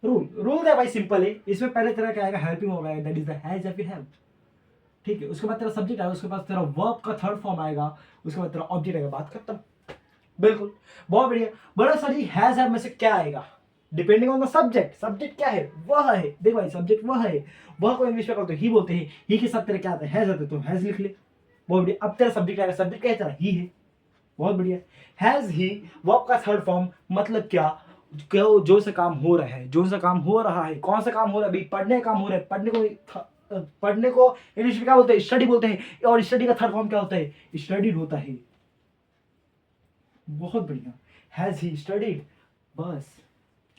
रूल रूल है भाई, सिंपल है, इसमें पहले तेरा क्या आएगा, हेल्पिंग होगा, दैट इज द हैज या फिर हैव, ठीक है, उसके बाद तेरा सब्जेक्ट आएगा, उसके बाद तेरा वर्ब का थर्ड फॉर्म आएगा, उसके बाद तेरा ऑब्जेक्ट आएगा, बात खत्म, बिल्कुल, बहुत बढ़िया। बड़ा सर जी हैज हैव में से क्या आएगा, depending on the subject, subject क्या है, वह है, देख भाई सब्जेक्ट वह है, वह को इंग्लिश में कहते हैं ही, बोलते हैं ही के साथ तेरे क्या आता है, हैज आता है, तो हैज लिख ले, बहुत बढ़िया। अब तेरा सब्जेक्ट आएगा, सब्जेक्ट क्या है तेरा, ही है, बहुत बढ़िया। हैज ही वर्ब का थर्ड फॉर्म मतलब क्या, जो सा काम हो रहा है, जो सा काम हो रहा है, कौन सा काम हो रहा है भाई, पढ़ने का काम हो रहा है, पढ़ने को इंग्लिश में क्या बोलते हैं, स्टडी बोलते हैं, और स्टडी का थर्ड फॉर्म क्या होता है, स्टडीड होता है, बहुत बढ़िया। हैज ही स्टडीड, बस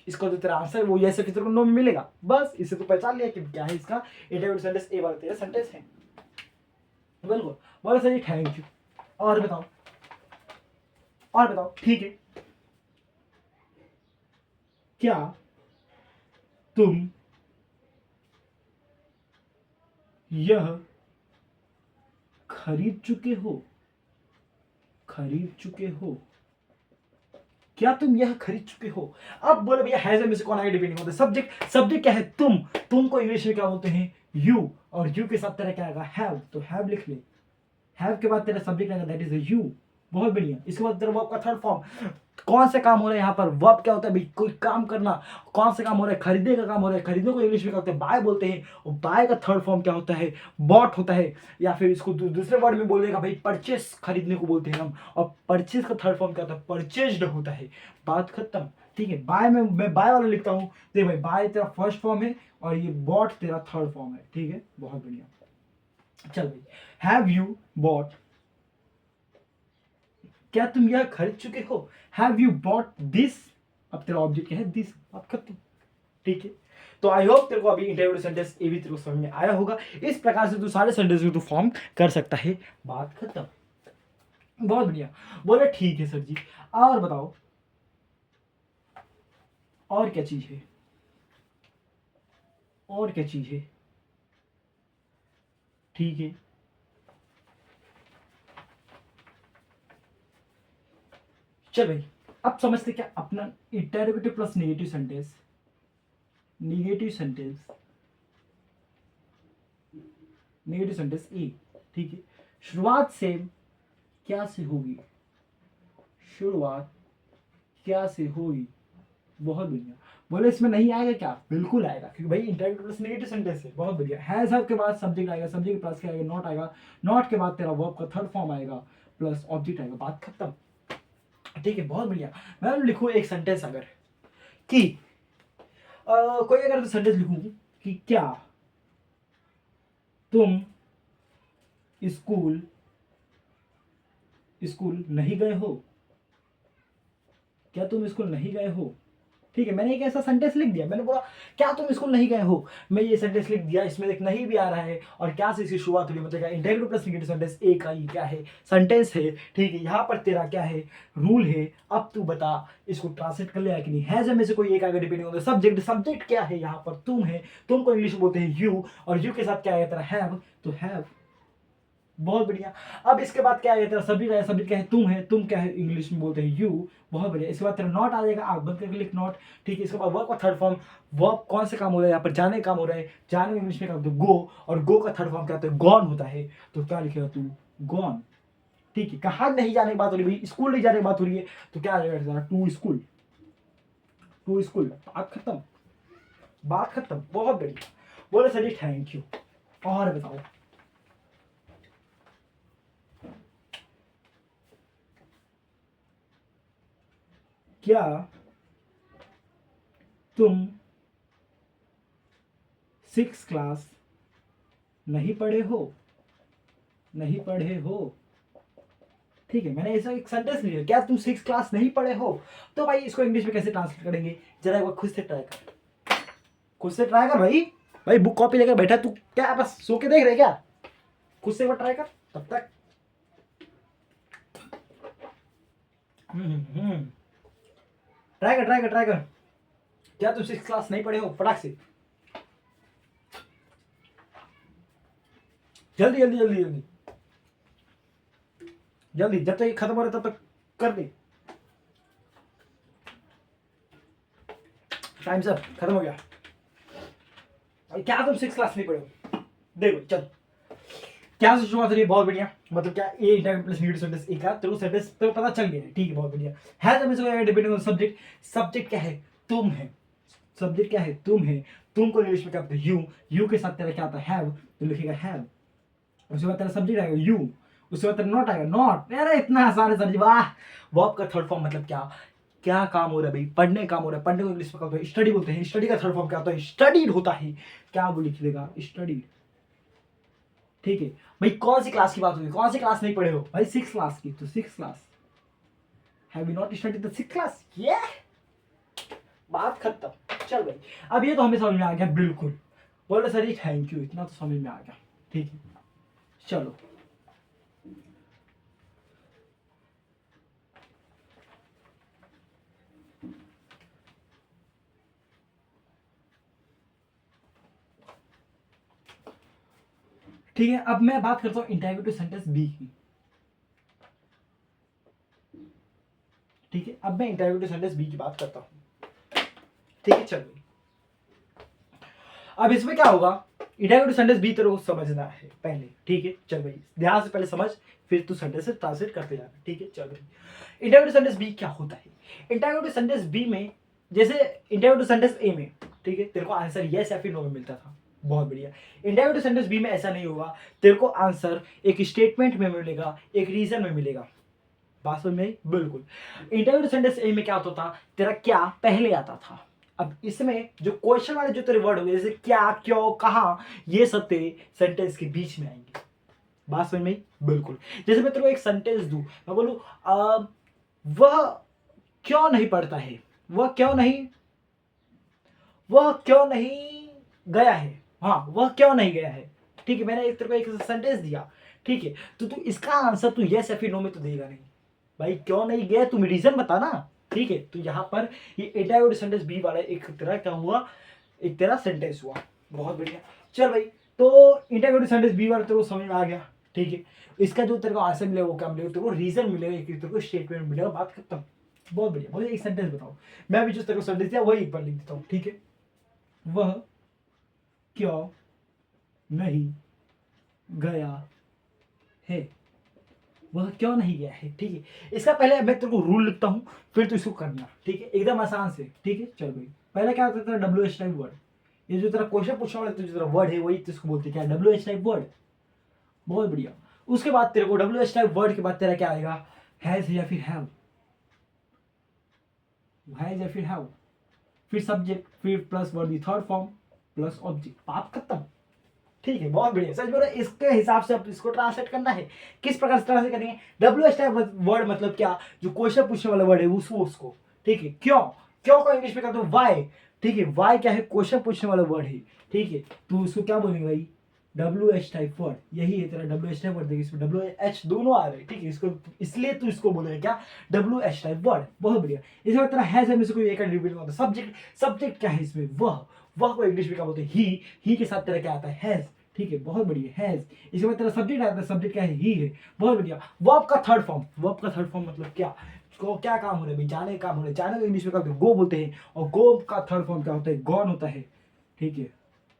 इसका जो तेरा आंसर वो यस फिर नो में मिलेगा, बस इससे तो पहचान लिया कि क्या है इसका इंटरव्यू सेंटेंस, ए वाला तेरा सेंटेंस है, बिल्कुल, बोलो सर जी थैंक यू। और बताओ, और बताओ, ठीक है, क्या तुम यह खरीद चुके हो, खरीद चुके हो, क्या तुम यह खरीद चुके हो। अब बोले भैया हैज में से कौन आगे डिपेंडिंग होता है, सब्जेक्ट, सब्जेक्ट क्या है, तुम को इंग्लिश में क्या बोलते हैं, यू, और यू के साथ तेरा क्या आएगा, हैव, तो हैव लिख ले, हैव के बाद तेरा सब्जेक्ट आएगा, दैट इज यू, बहुत बढ़िया। इसके बाद तेरा वर्ब का थर्ड फॉर्म, कौन से काम हो रहा है यहाँ पर, वर्ब क्या होता है भाई, कोई काम करना, कौन से काम हो रहा है, खरीदने का काम हो रहा है, खरीदने को इंग्लिश में कहते हैं बाय बोलते हैं, और बाय का थर्ड फॉर्म क्या होता है, बॉट होता है, या फिर इसको दूसरे वर्ड में बोलेगा भाई परचेस, खरीदने को बोलते हैं हम, और परचेस का थर्ड फॉर्म क्या होता है, परचेस्ड होता है, बात खत्म, ठीक है। बाय में मैं बाय वाला लिखता हूँ, देख भाई बाय तेरा फर्स्ट फॉर्म है और ये बॉट तेरा थर्ड फॉर्म है, ठीक है, बहुत बढ़िया। चल भाई हैव यू बॉट, क्या तुम यह खरीद चुके हो, हैव यू बॉट दिस, अब तेरा ऑब्जेक्ट क्या है, दिस, अब खत्म, ठीक है। तो आई होप तेरे को अभी इंटरव्यू सेंटेंस ए भी तेरे को समझ में आया होगा, इस प्रकार से तू सारे सेंटेंस को तू फॉर्म कर सकता है, बात खत्म, बहुत बढ़िया। बोले ठीक है सर जी, और बताओ और क्या चीज है, और क्या चीज है, ठीक है। चल भाई अब समझते क्या अपना interrogative plus negative sentence, negative sentence, negative sentence ए, ठीक है। शुरुआत सेम क्या से होगी, शुरुआत क्या से होगी, बहुत बढ़िया। बोले इसमें नहीं आएगा क्या, बिल्कुल आएगा, क्योंकि भाई इंटरव्यू प्लस नेगेटिव सेंटेंस है, बहुत बढ़िया। हैज हैव के बाद सब्जेक्ट आएगा, सब्जेक्ट के पास क्या आएगा, नॉट आएगा, नॉट के बाद तेरा वर्ब का थर्ड फॉर्म आएगा प्लस ऑब्जेक्ट आएगा, बात खत्म, ठीक है, बहुत बढ़िया। मैं लिखूं एक सेंटेंस अगर कि कोई अगर सेंटेंस लिखूं कि क्या तुम स्कूल, स्कूल नहीं गए हो, क्या तुम स्कूल नहीं गए हो, ठीक है। मैंने एक ऐसा सेंटेंस लिख दिया, मैंने बोला क्या तुम स्कूल नहीं गए हो, मैं ये सेंटेंस लिख दिया, इसमें एक नहीं भी आ रहा है और क्या से इसकी शुरुआत हो रही है, मतलब इंटरव्यू प्लस नेगेटिव सेंटेंस ए का ये क्या है, सेंटेंस है, ठीक है। यहाँ पर तेरा क्या है, रूल है, अब तू बता इसको ट्रांसलेट कर लिया कि नहीं, हैज में से कोई एक आगे depending on the subject, subject क्या है यहाँ पर, तुम है, तुमको इंग्लिश में बोलते हैं यू, और यू के साथ क्या है तेरा हैव, तो हैव, बहुत बढ़िया। अब इसके बाद क्या है तेरा सब्जेक्ट है, सब्जेक्ट क्या है, तुम है, तुम क्या है इंग्लिश में बोलते हैं यू, बहुत बढ़िया। इसके बाद तेरा नॉट आ जाएगा, आग बंद करके लिख नॉट, ठीक है। इसके बाद वर्ब का थर्ड फॉर्म, वर्ब कौन से काम हो रहा है यहाँ पर, जाने का काम हो रहा है, जाने इंग्लिश में क्या होता है गो, और गो का थर्ड फॉर्म क्या होता है, गॉन होता है, तो क्या लिखेगा तू, गॉन, ठीक है। कहाँ नहीं जाने की बात हो रही है, स्कूल नहीं जाने की बात हो रही है, तो क्या आ जाएगा टू स्कूल, टू स्कूल। बात खत्म, बात खत्म। बहुत बढ़िया, बोले सर जी थैंक यू। और बताओ क्या तुम 6 क्लास नहीं पढ़े हो? नहीं पढ़े हो, ठीक है। मैंने ऐसा एक सेंटेंस लिया, क्या तुम 6 क्लास नहीं पढ़े हो? तो भाई इसको इंग्लिश में कैसे ट्रांसलेट करेंगे, जरा एक बार खुद से ट्राई कर, खुद से ट्राई कर भाई। भाई बुक कॉपी लेकर बैठा तू क्या बस सो के देख रहे क्या? खुद से एक बार ट्राई कर तब तक। ट्राई कर, ट्राई कर, ट्राई कर। क्या तुम 6 क्लास नहीं पढ़े हो? फटाक से, जल्दी जल्दी जल्दी जल्दी जल्दी, जब तक ये खत्म हो रहा है तब तक कर दे। टाइम सर खत्म हो गया। क्या तुम 6 क्लास नहीं पढ़े हो? देखो चल, क्या से शुरुआत रही है? बहुत बढ़िया। मतलब क्या ए इंटरव्यू प्लस नीड सेंटेंस एक है, तेरे को सेंटेंस तो पता चल गया है, ठीक है, बहुत बढ़िया। है तो हमें डिपेंडिंग ऑन सब्जेक्ट। सब्जेक्ट क्या है? तुम है। सब्जेक्ट क्या है? तुम है। तुमको इंग्लिश में क्या होता है? यू। यू के साथ तेरा क्या आता है? हैव, तो लिखेगा हैव। उसके बाद तेरा सब्जेक्ट आएगा यू, उसके बाद तेरा नॉट आएगा नॉट। अरे इतना आसान है सर जी, वाह। वर्ब का थर्ड फॉर्म मतलब क्या? क्या काम हो रहा है भाई? पढ़ने काम हो रहा है। पढ़ने को इंग्लिश में क्या होता है? स्टडी बोलते हैं। स्टडी का थर्ड फॉर्म क्या होता है? स्टडीड होता है। क्या वो लिख देगा? स्टडीड, ठीक है। भाई कौन सी क्लास की बात होगी? कौन सी क्लास नहीं पढ़े हो भाई? 6 क्लास की, तो 6 class. Have you not studied the 6 class? ये बात खत्म। चल भाई, अब ये तो हमें समझ में आ गया बिल्कुल। बोलो सर जी थैंक यू, इतना तो समझ में आ गया, ठीक है। चलो ठीक है, अब मैं बात करता हूँ इंटररोगेटिव सेंटेंस बी की। ठीक है, अब मैं इंटररोगेटिव सेंटेंस बी की बात करता हूँ, ठीक है। चलो अब इसमें क्या होगा? इंटररोगेटिव सेंटेंस बी तेरे को समझना है पहले, ठीक है। चल भाई ध्यान से पहले समझ, फिर तू सेंटेंस से ट्रांसलेट करते जाना, ठीक है। चल भाई इंटररोगेटिव सेंटेंस बी क्या होता है? इंटररोगेटिव सेंटेंस बी में, जैसे इंटररोगेटिव सेंटेंस ए में, ठीक है, तेरे को आंसर यस या फिर नो में मिलता था, बहुत बढ़िया। इंटररोगेटिव सेंटेंस बी में ऐसा नहीं होगा, तेरे को आंसर एक स्टेटमेंट में मिलेगा, एक रीजन में मिलेगा। बात समझ में आई? बिल्कुल। इंटरव्यू सेंटेंस ए में क्या होता था? तेरा क्या पहले आता था। अब इसमें जो क्वेश्चन वाले जो तेरे वर्ड होंगे, जैसे क्या, क्यों, कहां, ये सब तेरे सेंटेंस के बीच में आएंगे। बात समझ में आई? बिल्कुल। जैसे मैं तेरे को एक सेंटेंस दूं, मैं बोलूं वह क्यों नहीं पढ़ता है? वह क्यों नहीं, वह क्यों नहीं गया है? हाँ, वह क्यों नहीं गया है, ठीक है। मैंने तेरे को एक सेंटेंस दिया, ठीक है, तो तू इसका आंसर तू यस या फिर नो में तो देगा नहीं भाई। क्यों नहीं गया, तुम रीजन बता ना, ठीक है। तो यहाँ पर ये इंटररोगेटिव सेंटेंस बी वाला एक तेरा क्या हुआ? एक तेरा सेंटेंस हुआ, बहुत बढ़िया। चल भाई, तो इंटररोगेटिव सेंटेंस बी वाला तेरे को समझ में आ गया, ठीक है। इसका जो तेरे को आंसर मिलेगा वो क्या मिलेगा? तेरे को रीजन मिलेगा, एक तेरे को स्टेटमेंट मिलेगा, बात खत्म। बहुत बढ़िया। मुझे एक सेंटेंस बताओ, मैं भी जो तेरे को सेंटेंस दिया वही एक बार लिख देता हूँ, ठीक है। वह क्यों नहीं गया है? वह क्यों नहीं गया है, ठीक है। इसका पहले मैं तेरे को रूल लिखता हूँ, फिर तो इसको करना, ठीक है, एकदम आसान से, ठीक है। चल भाई, पहले क्या होता था? W H type word. ये जो तेरा क्वेश्चन पूछने वाला जो तेरा वर्ड है वही इसको बोलते हैं क्या? W H type word. बहुत बढ़िया। उसके बाद तेरे को डब्ल्यू एच टाइप वर्ड के बाद तेरा क्या आएगा? हैज या फिर हैव। हैज या फिर हैव, फिर सब्जेक्ट, फिर प्लस वर्ड दी थर्ड फॉर्म, प्लस ऑब्जेक्ट, बात खत्म, ठीक है। बहुत बढ़िया, सच बोल रहे। इसके हिसाब से अब इसको ट्रांसलेट करना है। किस प्रकार से ट्रांसलेट करेंगे? डब्ल्यू एच टाइप वर्ड मतलब क्या? जो क्वेश्चन पूछने वाला वर्ड है उसको, ठीक है। क्यों, क्यों को इंग्लिश में कहते हो वाई, ठीक है। वाई क्या है? क्वेश्चन पूछने वाला वर्ड है, ठीक है। तो उसको क्या बोलेंगे भाई? W H type word. यही है तेरा डब्ल्यू एच टाइप वर्ड। देखिए इसमें डब्ल्यू एच दोनों आ रहे हैं, ठीक है। इसको इसलिए तो इसको बोलेंगे क्या? W H type word. बहुत बढ़िया। इसमें तेरा हैज है, कोई एक रिपीट होता है। सब्जेक्ट, सब्जेक्ट क्या है इसमें? वह को इंग्लिश में क्या बोलते हैं? ही के साथ तेरा क्या आता है? हैज, ठीक है। बहुत बढ़िया, हैज। इसके बाद तेरा सब्जेक्ट आता है, सब्जेक्ट क्या है? ही है। बहुत बढ़िया। वर्ब का थर्ड फॉर्म, वर्ब का थर्ड फॉर्म मतलब क्या? को क्या काम हो रहा है भाई? जाने का काम हो रहा है। जाने को इंग्लिश में क्या बोलते हैं? गो बोलते हैं। और गो का थर्ड फॉर्म क्या होता है? गॉन होता है, ठीक है।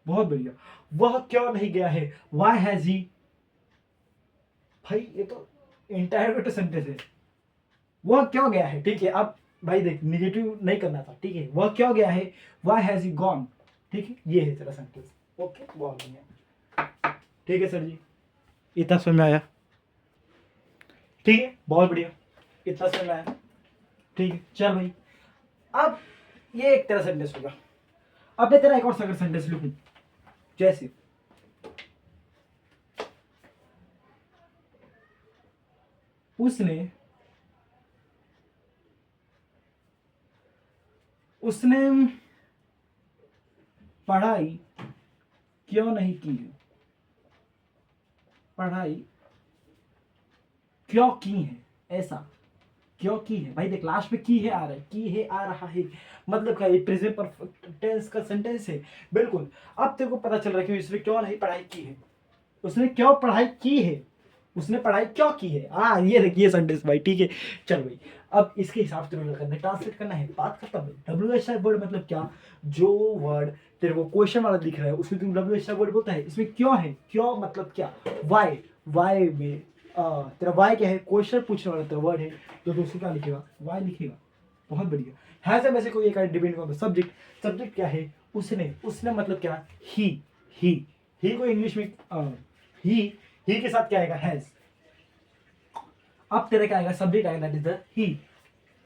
बहुत बढ़िया। वह क्यों नहीं गया है? Why has he. भाई ये तो इंटररोगेटिव सेंटेंस है। वह क्यों गया है, ठीक है। अब भाई देख निगेटिव नहीं करना था, ठीक है। वह क्यों गया है, व्हाई हैज ही गॉन, ठीक है, ये है तेरा सेंटेंस। ओके बहुत बढ़िया, ठीक है सर जी, इतना समझ में आया, ठीक है बहुत बढ़िया, इतना समझ में आया, ठीक है। चल भाई अब ये एक तेरा सेंटेंस होगा। अब मैं तेरा एक और सेंटेंस लिखूं, जैसे उसने उसने पढ़ाई क्यों नहीं की है, पढ़ाई क्यों की है, ऐसा क्यों की है। भाई देख लास्ट में की है आ रहा है, की है आ रहा है, मतलब क्या, ये प्रेजेंट परफेक्ट टेंस का सेंटेंस है, बिल्कुल। अब तेरे को पता चल रहा है कि इसने क्यों नहीं पढ़ाई की है, उसने क्यों पढ़ाई की है, उसने पढ़ाई क्यों की है। हाँ ये देखिए सेंटेंस भाई, ठीक है। चल भाई अब इसके हिसाब से करना है, ट्रांसलेट करना है, बात खत्म है। WH वर्ड मतलब क्या, जो वर्ड तेरे को क्वेश्चन वाला दिख रहा है उसमें तुम WH वर्ड बोलता है। इसमें क्यों है, क्यों मतलब क्या, वाई, वाई में तेरा वाई क्या है, क्वेश्चन पूछने वाला तेरा वर्ड है, तो दोस्तों क्या लिखेगा, वाई लिखेगा, बहुत बढ़िया। हैज में से कोई एक depend on the subject, subject क्या है, उसने, उसने मतलब क्या, ही, ही को इंग्लिश में ही के साथ क्या आएगा, हैज। अब तेरा क्या आएगा, सब्जेक्ट आएगा दैट इज द ही,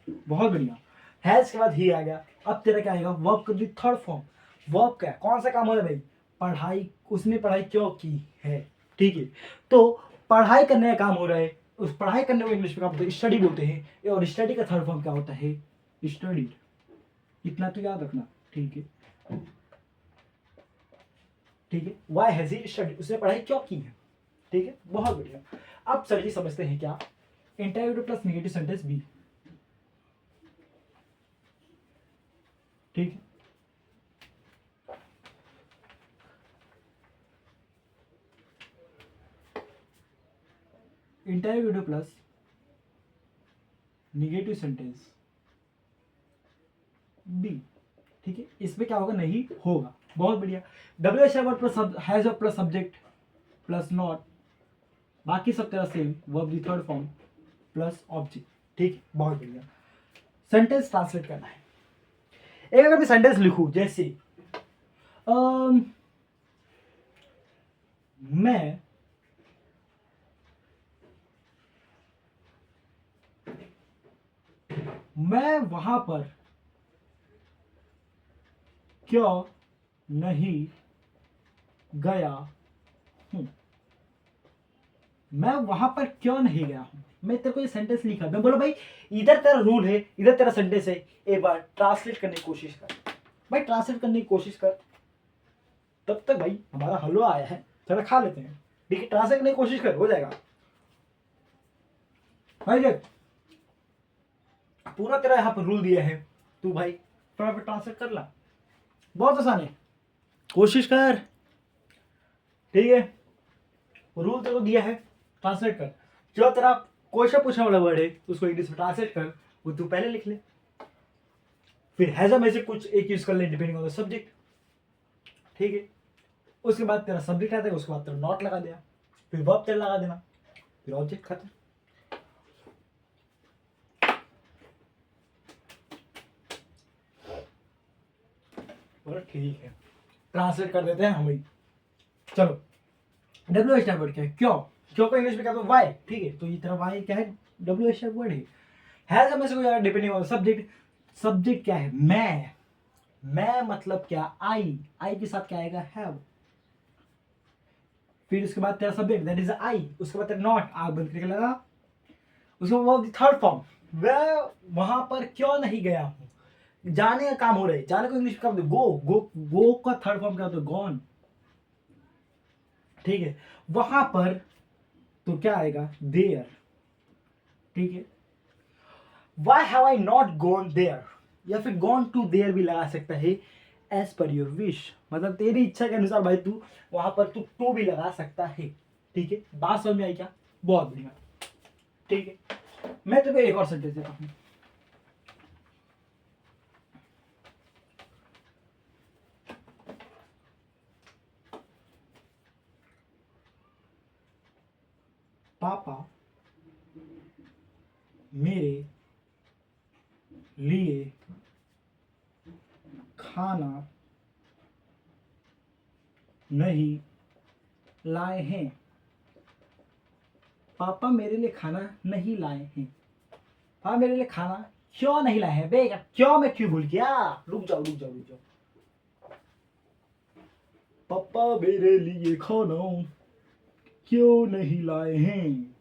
बहुत बढ़िया। हैज के बाद ही आ गया। अब तेरा क्या आएगा, वर्ब का थर्ड फॉर्म, वर्ब क्या, कौन सा काम हो रहा है भाई, पढ़ाई, उसने पढ़ाई क्यों की है, ठीक है। तो पढ़ाई करने का काम हो रहा है, उस पढ़ाई करने को इंग्लिश में क्या बोलते हैं, स्टडी बोलते हैं, और स्टडी का थर्ड फॉर्म क्या होता है, स्टडीड। इतना तो याद रखना, ठीक है, ठीक है। वाई हैज ही स्टडी, उसने पढ़ाई क्यों की है, ठीक है, बहुत बढ़िया। अब सर जी समझते हैं क्या, interview plus negative sentence B, ठीक है। Interview plus negative sentence B, ठीक है। इसमें क्या होगा, नहीं होगा, बहुत बढ़िया। WH word plus has plus subject plus not, बाकी सब तेरा सेम, वर्ब दी थर्ड फॉर्म प्लस ऑब्जेक्ट, ठीक, बहुत बढ़िया। सेंटेंस ट्रांसलेट करना है। एक अगर मैं सेंटेंस लिखूं जैसे मैं वहां पर क्यों नहीं गया हूं, मैं वहां पर क्यों नहीं गया हूं। मैं तेरे को ये सेंटेंस लिखा, मैं बोला भाई इधर तेरा रूल है, इधर तेरा सेंटेंस है, एक बार ट्रांसलेट करने की कोशिश कर, भाई ट्रांसलेट करने की कोशिश कर। तब तक भाई हमारा हलवा आया है, थोड़ा खा लेते हैं, ठीक है, ट्रांसलेट करने की कोशिश कर, हो जाएगा भाई। देख पूरा तेरा यहाँ पर रूल दिया है, तू भाई फटाफट ट्रांसलेट कर ला, बहुत आसान है, कोशिश कर, ठीक है। रूल तेरे को दिया है, ट्रांसलेट कर। जो तेरा क्वेश्चन पूछने वाला वर्ड है उसको इंग्लिश में ट्रांसलेट कर, वो तू पहले लिख ले, फिर हैज में से कुछ एक यूज कर ले डिपेंडिंग ऑन द सब्जेक्ट, ठीक है। उसके बाद तेरा सब्जेक्ट आता है, उसके बाद तेरा नॉट लगा देना, फिर वर्ब तेरा लगा देना, फिर ऑब्जेक्ट खत्म। बोला ठीक है, ट्रांसलेट कर देते हैं हम ही। चलो WH वर्ड क्या है, क्यों, क्यों को इंग्लिश में कहते हैं वाई, ठीक है, तो ये तेरा वाई क्या है, WH वर्ड है। हैज हमें से कोई डिपेंडिंग ऑन सब्जेक्ट, सब्जेक्ट क्या है, मैं मतलब क्या, आई के साथ क्या आएगा, हैव। फिर उसके बाद तेरा सब्जेक्ट दैट इज आई, उसके बाद तेरा नॉट, आग बंद करके लगा, उसके बाद थर्ड फॉर्म, वह वहां पर क्यों नहीं गया हूं, जाने का काम हो रहा है, जाने को इंग्लिश में क्या बोलते, गो का थर्ड फॉर्म क्या होता है, गॉन, ठीक है। वहां पर तो क्या आएगा, देयर, ठीक है। Why have I not gone there, या फिर गॉन टू देयर भी लगा सकता है, एज पर योर विश, मतलब तेरी इच्छा के अनुसार भाई तू वहां पर तू टू भी लगा सकता है, ठीक है। बात समझ में आई क्या, बहुत बढ़िया, ठीक है। मैं तुझे एक और सेंटेंस देता हूं, पापा मेरे लिए खाना नहीं लाए हैं। पापा मेरे लिए खाना नहीं लाए हैं। पापा मेरे लिए खाना क्यों नहीं लाए हैं? बेटा क्यों, मैं क्यों भूल गया? रुक जाओ रुक जाओ रुक जाओ। पापा मेरे लिए खाना क्यों नहीं लाए हैं?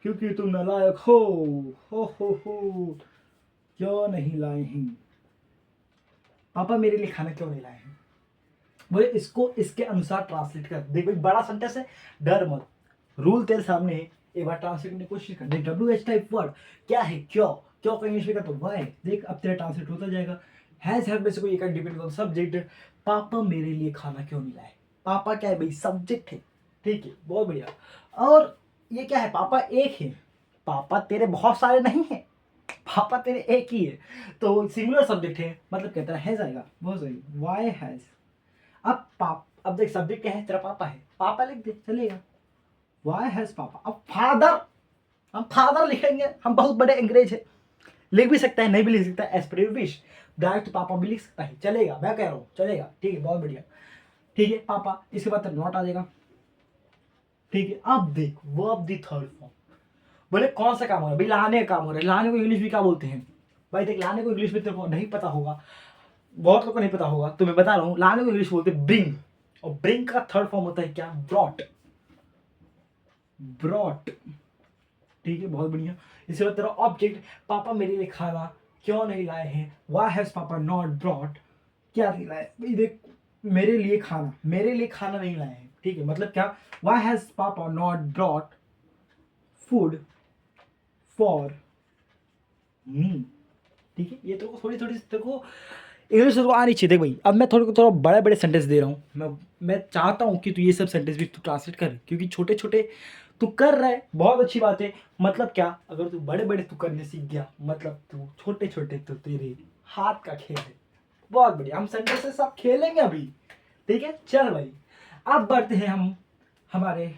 क्योंकि तुम नालायक हो। हो क्यों नहीं लाए हैं? पापा मेरे लिए खाना क्यों नहीं लाए हैं? बोले इसको इसके अनुसार ट्रांसलेट कर। देख भाई बड़ा सेंटेंस है, डर मत, रूल तेरे सामने है, एक बार ट्रांसलेट करने की कोशिश कर। देख WH टाइप वर्ड क्या है? क्यों। क्यों का इंग्लिश में का तो वाई। देख अब तेरा ट्रांसलेट होता जाएगा। हैज हैव में से कोई एक डिपेंड ऑन सब्जेक्ट। पापा मेरे लिए खाना क्यों नहीं लाए? पापा क्या है भाई? सब्जेक्ट है। ठीक है बहुत बढ़िया। और ये क्या है? पापा एक है। पापा तेरे बहुत सारे नहीं है, पापा तेरे एक ही है, तो सिंगुलर सब्जेक्ट है, मतलब कहता है हैज आएगा। बहुत सही, वाई हैज। अब देख सब्जेक्ट क्या है? तेरा पापा है, पापा लिख दे चलेगा। वाई हैज पापा। अब फादर, हम फादर लिखेंगे, हम बहुत बड़े अंग्रेज है। लिख भी सकता है, नहीं भी लिख सकता है, as per your wish. Direct पापा भी लिख सकता है, चलेगा, मैं कह रहा हूँ चलेगा। ठीक है बहुत बढ़िया। ठीक है पापा, इसके बाद नॉट आ जाएगा। ठीक है अब देख वर्ब दी थर्ड फॉर्म। बोले कौन सा काम हो रहा है भाई? लाने का काम हो रहा है। लाने को इंग्लिश में क्या बोलते हैं भाई? देख लाने को इंग्लिश में तेरे को नहीं पता होगा, बहुत लोगों को नहीं पता होगा, तो मैं बता रहा हूँ। लाने को इंग्लिश बोलते हैं ब्रिंग, और ब्रिंग का थर्ड फॉर्म होता है क्या? ब्रॉट। ब्रॉट। ठीक है बहुत बढ़िया। इसके बाद तेरा ऑब्जेक्ट, पापा मेरे लिए खाना क्यों नहीं लाए हैं? व्हाई हैज पापा नॉट ब्रॉट? क्या नहीं लाए भाई? देख मेरे लिए खाना, मेरे लिए खाना नहीं लाए हैं। ठीक है मतलब क्या? व्हाई हैज पापा not brought food for me. ठीक है ये तो थोड़ी थोड़ी तेरे को इंग्लिश तो आनी चाहिए। देख भाई अब मैं थोड़ा थोड़ा बड़े बड़े सेंटेंस दे रहा हूँ। मैं चाहता हूँ कि तू ये सब सेंटेंस भी तू ट्रांसलेट कर, क्योंकि छोटे छोटे तू कर रहा है बहुत अच्छी बात है। मतलब क्या? अगर तू बड़े बड़े तू करने सीख गया, मतलब तू छोटे छोटे तो तेरे हाथ का खेल है। बहुत बढ़िया, हम सेंटेंसेस सब खेलेंगे अभी। ठीक है चल भाई, अब बढ़ते हैं हम हमारे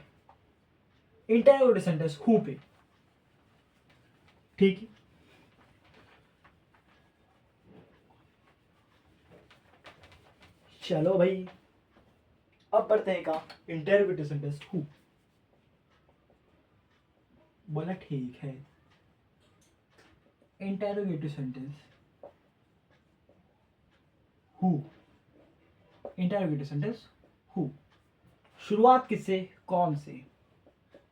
इंटररोगेटिव सेंटेंस हु पे। ठीक है चलो भाई, अब बढ़ते हैं का इंटररोगेटिव सेंटेंस हु। बोला ठीक है। Interrogative sentence who. Interrogative sentence who. शुरुआत किससे? कौन से।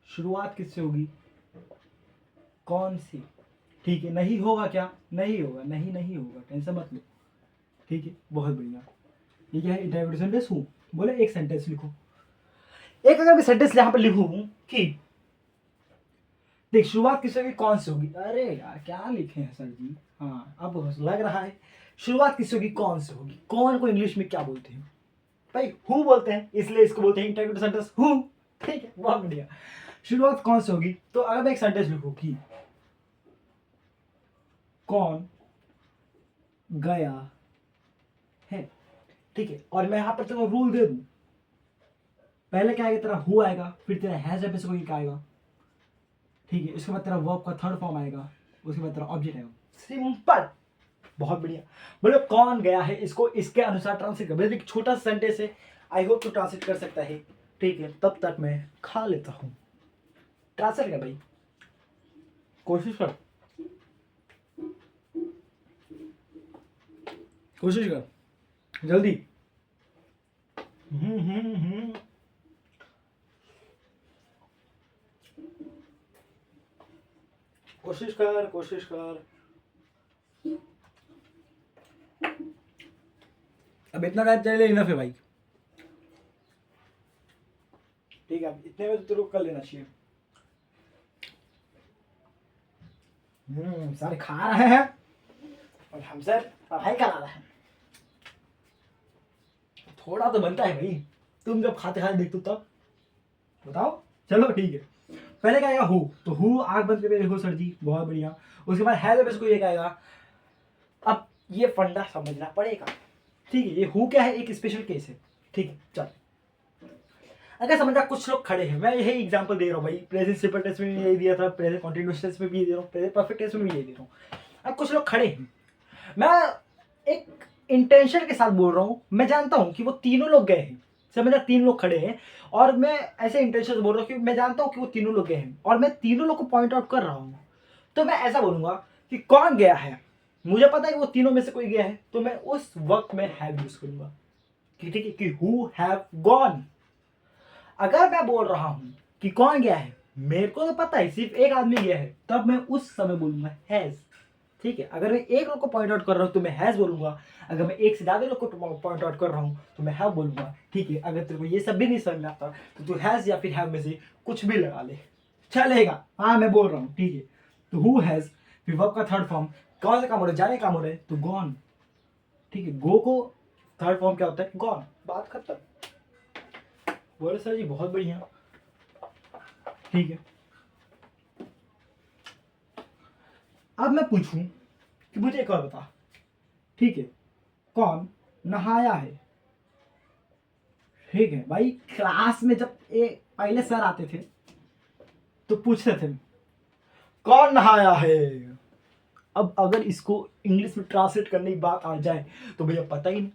शुरुआत किससे होगी? कौन सी। ठीक है नहीं होगा क्या? नहीं होगा, नहीं नहीं होगा, टेंशन मत लो। ठीक है बहुत बढ़िया। ये क्या है? Interrogative sentence who. बोले एक सेंटेंस लिखो। एक अगर मैं सेंटेंस यहां पर लिखूं कि देख शुरुआत किससे होगी? कौन से होगी? अरे यार क्या लिखे हैं सर जी? हाँ अब लग रहा है। शुरुआत किससे होगी? कौन से होगी? कौन को इंग्लिश में क्या बोलते हैं भाई? हु बोलते हैं, इसलिए इसको बोलते हैं इंटररोगेटिव सेंटेंस हु। ठीक है बहुत बढ़िया। शुरुआत कौन से होगी? तो अगर मैं एक सेंटेंस लिखूं कि कौन गया है। ठीक है और मैं यहां पर तेरे को रूल दे दूं, पहले क्या आएगा? तेरा हु आएगा, फिर तेरा हैज है, कोई क्या आएगा? ठीक है इसके बाद तेरा वर्ब का थर्ड फॉर्म आएगा, उसके बाद तेरा ऑब्जेक्ट आएगा। सिंपल, बहुत बढ़िया। बोलो कौन गया है, इसको इसके अनुसार ट्रांसलेट कर। देखिए छोटा सेंटेंस है, आई होप तो ट्रांसलेट कर सकता है। ठीक है तब तक मैं खा लेता हूँ। ट्रांसलेट कर भाई, कोशिश कर, कोशिश कर जल्दी। कोशिश कर कोशिश कर। अब इतना टाइम चले इनफ है भाई। ठीक है इतने में तो तेरे को कर लेना चाहिए। सारे खा रहे हैं और हमसे पढ़ाई करा रहे हैं। थोड़ा तो बनता है भाई, तुम जब खाते खाते देखते हो तब बताओ। चलो ठीक है, पहले क्या आएगा? हु। तो हु आग बंद करके देखो सर जी, बहुत बढ़िया। उसके बाद है इसको ये आएगा। अब ये फंडा समझना पड़ेगा। ठीक है ये हु क्या है? एक स्पेशल केस है। ठीक है चल, अगर समझा कुछ लोग खड़े हैं, मैं यही एग्जांपल दे रहा हूँ भाई। प्रेजेंट सिंपल टेंस में भी यही दिया था, प्रेजेंट कंटीन्यूअस टेंस में भी दे रहा हूँ, प्रेजेंट परफेक्ट टेंस में भी यही दे रहा हूँ। अब कुछ लोग खड़े हैं, मैं एक इंटेंशन के साथ बोल रहा हूँ, मैं जानता हूँ कि वो तीनों लोग गए हैं, समझा, तीन लोग खड़े हैं और मैं ऐसे इंटेंशन से बोल रहा हूँ कि मैं जानता हूँ कि वो तीनों लोग गए हैं और मैं तीनों लोग को पॉइंट आउट कर रहा हूँ। तो मैं ऐसा बोलूंगा कि कौन गया है, मुझे पता है कि वो तीनों में से कोई गया है, तो मैं उस वक्त में हैव यूज करूंगा कि ठीक है कि हु हैव गॉन। अगर मैं बोल रहा हूं कि कौन गया है, मेरे को तो पता है सिर्फ एक आदमी गया है, तब मैं उस समय बोलूंगा हैज। ठीक है, अगर मैं एक लोग को पॉइंट आउट कर रहा हूं तो मैं हैज बोलूंगा, अगर मैं एक से ज्यादा लोग को पॉइंट आउट कर रहा हूं तो मैं हैव बोलूंगा। ठीक है, अगर तेरे को ये सब भी नहीं समझ में आता तो तू हैज या फिर हैव में से कुछ भी लगा ले, चलेगा। हाँ मैं बोल रहा हूँ, ठीक है। तो हु हैज, फिर वर्ब का थर्ड फॉर्म, कौन सा काम हो रहा है, जाने काम हो रहा है तो गॉन। ठीक है, गो को थर्ड फॉर्म क्या होता है, गॉन, बात खत्म। बोले सर जी बहुत बढ़िया, ठीक है। अब मैं पूछूं कि मुझे एक और बता, ठीक है, कौन नहाया है। ठीक है भाई, क्लास में जब पहले सर आते थे तो पूछते थे कौन नहाया है। अब अगर इसको इंग्लिश में ट्रांसलेट करने की बात आ जाए तो भैया पता ही नहीं।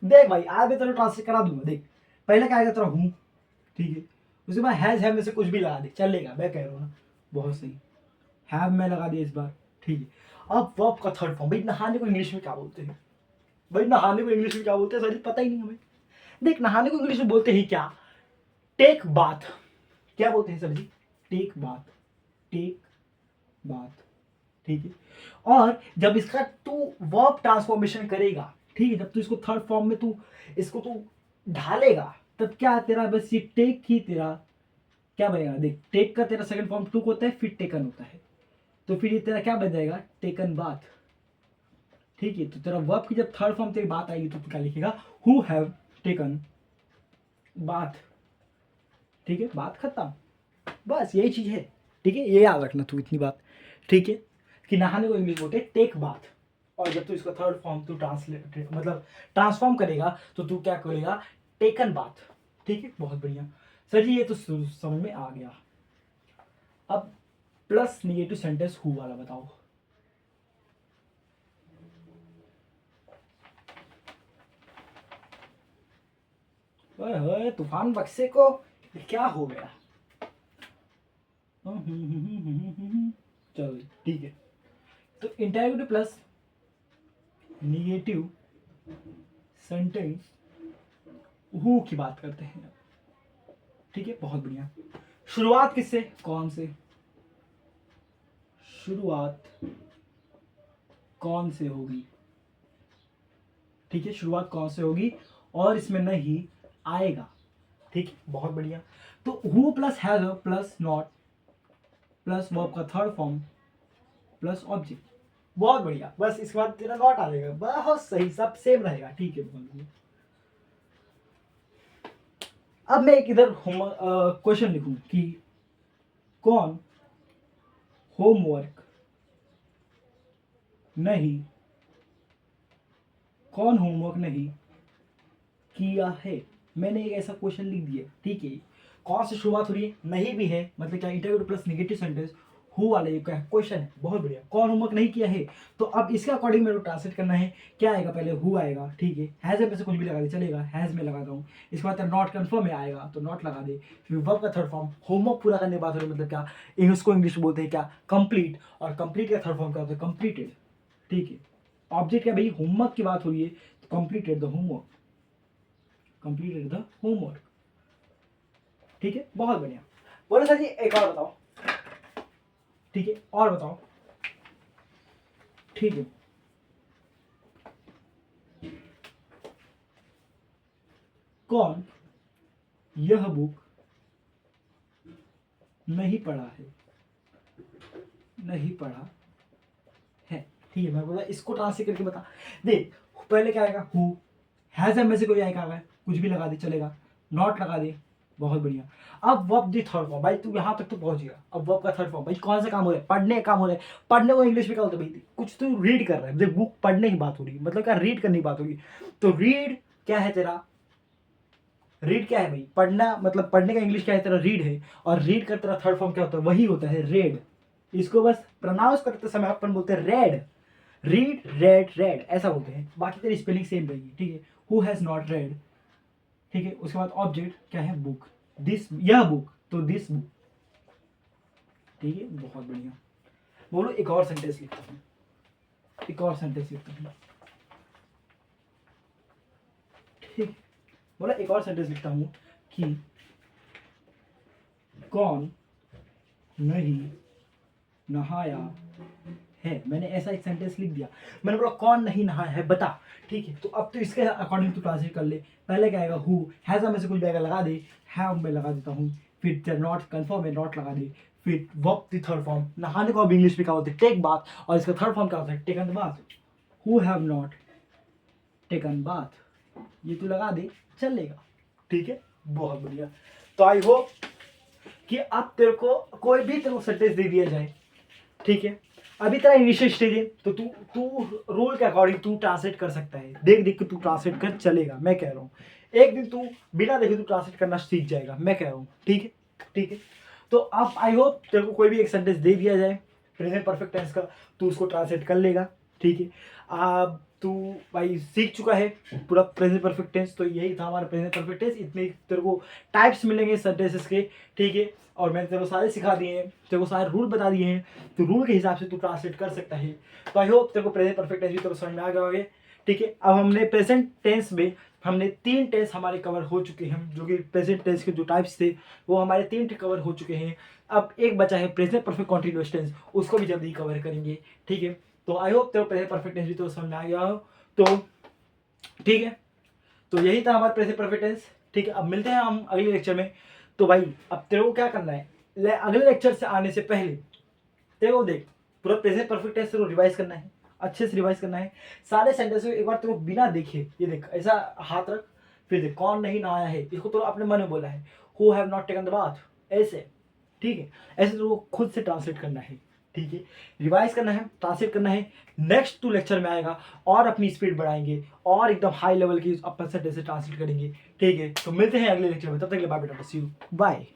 देख भाई, आज मैं तेरा ट्रांसलेट करा दूंगा, देख पहले क्या आएगा तेरा हूं, ठीक है, उसके बाद हैज में से कुछ भी लगा दे, चलेगा, मैं कह रहा हूँ ना, बहुत सही, हैव में लगा दिया इस बार, ठीक है। अब वर्ब का थर्ड फॉर्म, भाई नहाने को इंग्लिश में क्या बोलते हैं, भाई नहाने को इंग्लिश में क्या बोलते हैं सर, पता ही नहीं हमें। देख नहाने को इंग्लिश में बोलते हैं क्या, टेक बाथ। क्या बोलते हैं सर जी, टेक बाथ, टेक बाथ, ठीक है। और जब इसका तू वर्ब ट्रांसफॉर्मेशन करेगा, ठीक है, जब तू इसको थर्ड फॉर्म में तू इसको तू ढालेगा, तब क्या तेरा बस ये टेक ही तेरा क्या बनेगा, देख टेक का तेरा सेकंड फॉर्म टूक होता है, फिर टेकन होता है, तो फिर ये तेरा क्या बन जाएगा, टेकन बाथ। ठीक है, तो तेरा वर्ब की जब थर्ड फॉर्म तेरी बात आएगी तो तू क्या लिखेगा, हु हैव टेकन बाथ। ठीक है, बात खत्म, बस यही चीज है। ठीक है, ये याद रखना तू इतनी बात, ठीक है, कि नहाने को इंग्लिश बोलते टेक बाथ। और जब तू इसका थर्ड फॉर्म तू ट्रांसलेट मतलब ट्रांसफॉर्म करेगा तो तू क्या करेगा, टेकन बाथ। ठीक है, बहुत बढ़िया सर जी, ये तो समझ में आ गया। अब प्लस निगेटिव सेंटेंस हु वाला बताओ। ओए तूफान बक्से को क्या हो गया। चलो ठीक है, तो interrogative plus negative sentence who की बात करते हैं। ठीक है, बहुत बढ़िया। शुरुआत किससे, कौन से, शुरुआत कौन से होगी। ठीक है, शुरुआत कौन से होगी और इसमें नहीं आएगा। ठीक है, बहुत बढ़िया। तो who plus has plus not plus verb का थर्ड फॉर्म प्लस ऑब्जेक्ट, बहुत बढ़िया। बस इसके बाद तेरा नॉट आ जाएगा, बहुत सही, सब सेम रहेगा। ठीक है, बहुत बढ़िया। अब मैं एक इधर क्वेश्चन लिखूं कि कौन होमवर्क नहीं, कौन होमवर्क नहीं किया है। मैंने एक ऐसा क्वेश्चन लिख दिया, ठीक है। कौन से शुरुआत हो रही है, नहीं भी है, मतलब क्या, interview plus negative sentence who वाले का क्वेश्चन है, बहुत बढ़िया। कौन होमवर्क नहीं किया है, तो अब इसके अकॉर्डिंग मेरे को ट्रांसलेट करना है। क्या आएगा, पहले हु आएगा, ठीक है, हैज में से कुछ भी लगा दे, चलेगा, हैज में लगाता हूँ। इसके बाद नॉट कन्फर्म में आएगा तो नॉट लगा दे। फिर वर्ब का थर्ड फॉर्म, होमवर्क पूरा करने की बात हो रही है, मतलब क्या, उसको इंग्लिश में बोलते हैं क्या, कंप्लीट, और कंप्लीट का थर्ड फॉर्म क्या होता है, कंप्लीटेड। ठीक है, ऑब्जेक्ट क्या भाई, होमवर्क की बात हो रही है तो completed the homework, completed the homework. ठीक है, बहुत बढ़िया। बोलो सर जी एक और बताओ, ठीक है, और बताओ, ठीक है। कौन यह बुक नहीं पढ़ा है, नहीं पढ़ा है। ठीक है, मैं बोला इसको ट्रांसलेट करके बता। देख पहले क्या आएगा, हु, हैज में से कोई आएगा, कुछ भी लगा दे, चलेगा, नॉट लगा दे, बहुत बढ़िया। अब वर्ब दी थर्ड फॉर्म, भाई तू यहाँ तक तो पहुंच गया। अब वर्ब का थर्ड फॉर्म, भाई कौन सा काम हो रहा है, पढ़ने का काम हो रहा है। पढ़ने को इंग्लिश में क्या होता है भाई, कुछ तू रीड कर रहा है, देख बुक पढ़ने की बात हो रही है, मतलब क्या, रीड करने की बात होगी। तो रीड क्या है तेरा, रीड क्या है भाई, पढ़ना, मतलब पढ़ने का इंग्लिश क्या है तेरा, रीड है। और रीड का तेरा थर्ड फॉर्म क्या होता है, वही होता है रेड। इसको बस प्रोनाउंस करते समय अपन बोलते हैं रेड, रीड, रेड, रेड ऐसा बोलते हैं, बाकी तेरी स्पेलिंग सेम रहेगी, ठीक है। हु हैज़ नॉट रेड, ठीक है। उसके बाद ऑब्जेक्ट क्या है, बुक, दिस, यह बुक, तो दिस बुक, ठीक है, बहुत बढ़िया। बोलो एक और सेंटेंस लिखता हूँ, एक और सेंटेंस लिखता हूँ, ठीक। बोला एक और सेंटेंस लिखता हूँ कि कौन नहीं नहाया है। मैंने ऐसा एक सेंटेंस लिख दिया, मैंने बोला कौन नहीं नहाया है बता, ठीक है। तो अब तो इसके अकॉर्डिंग टू ट्रांसलेट कर ले। पहले क्या आएगा, हु, हैज़ में से कुछ भी लगा दे, हैव में लगा देता हूँ, फिर नॉट, कन्फर्म में नॉट लगा दे, फिर वर्ब द थर्ड फॉर्म, नहाने को अब इंग्लिश में क्या होता है, टेक बाथ, और इसका थर्ड फॉर्म क्या होता है, taken the bath. Who have not taken bath, ये तू लगा दे, चलेगा, ठीक है, बहुत बढ़िया। तो आई होप कि अब तेरे को कोई भी तेरे को सेंटेंस दे दिया जाए, ठीक है, अभी तेरा इनिशियल स्टेज है, तो तू तू रूल के अकॉर्डिंग तू ट्रांसलेट कर सकता है, देख देख के तू ट्रांसलेट कर चलेगा, मैं कह रहा हूँ। एक दिन तू बिना देखे तू ट्रांसलेट करना सीख जाएगा, मैं कह रहा हूँ, ठीक है, ठीक है। तो अब आई होप तेरे को कोई भी एक सेंटेंस दे दिया जाए प्रेजेंट परफेक्ट टेंस का, तू उसको ट्रांसलेट कर लेगा, ठीक है। अब तू भाई सीख चुका है पूरा प्रेजेंट परफेक्ट टेंस, तो यही था हमारा प्रेजेंट परफेक्ट टेंस। इतने तेरे को टाइप्स मिलेंगे सेंटेंसेस के, ठीक है, और मैंने तेरे को सारे सिखा दिए हैं, तेरे को सारे रूल बता दिए हैं, तो रूल के हिसाब से तू ट्रांसलेट कर सकता है। तो आई होप तेरे को प्रेजेंट परफेक्ट टेंस भी तेरे को समझ में आ गया होगा, ठीक है। अब हमने प्रेजेंट टेंस में हमने 3 टेंस हमारे कवर हो चुके हैं, जो कि प्रेजेंट टेंस के जो टाइप्स थे वो हमारे 3 कवर हो चुके हैं। अब एक बचा है प्रेजेंट परफेक्ट कॉन्टिन्यूअस टेंस, उसको भी जल्दी कवर करेंगे, ठीक है। तो आई होप तेरे को प्रेजेंट परफेक्ट टेंस भी तो समझ में आ गया हो, तो ठीक है। तो यही था हमारा प्रेजेंट परफेक्ट टेंस, ठीक है। अब मिलते हैं हम अगले लेक्चर में। तो भाई अब तेरे को क्या करना है, अगले लेक्चर से आने से पहले तेरे को देख पूरा प्रेजेंट परफेक्ट टेंस को रिवाइज करना है, अच्छे से रिवाइज करना है, सारे सेंटेंस को एक बार तेरे को बिना देखे, ये देख ऐसा हाथ रख, फिर देख कौन नहीं नहाया है, इसको तो अपने मन में बोला है, who have not taken the bath, ऐसे, ठीक है। ऐसे तो खुद से ट्रांसलेट करना है, ठीक है, रिवाइज करना है, ट्रांसलेट करना है। नेक्स्ट 2 लेक्चर में आएगा और अपनी स्पीड बढ़ाएंगे और एकदम हाई लेवल की अपन से ट्रांसलेट करेंगे, ठीक है। तो मिलते हैं अगले लेक्चर में, तब तक के लिए बाय बेटा, सी यू, बाय।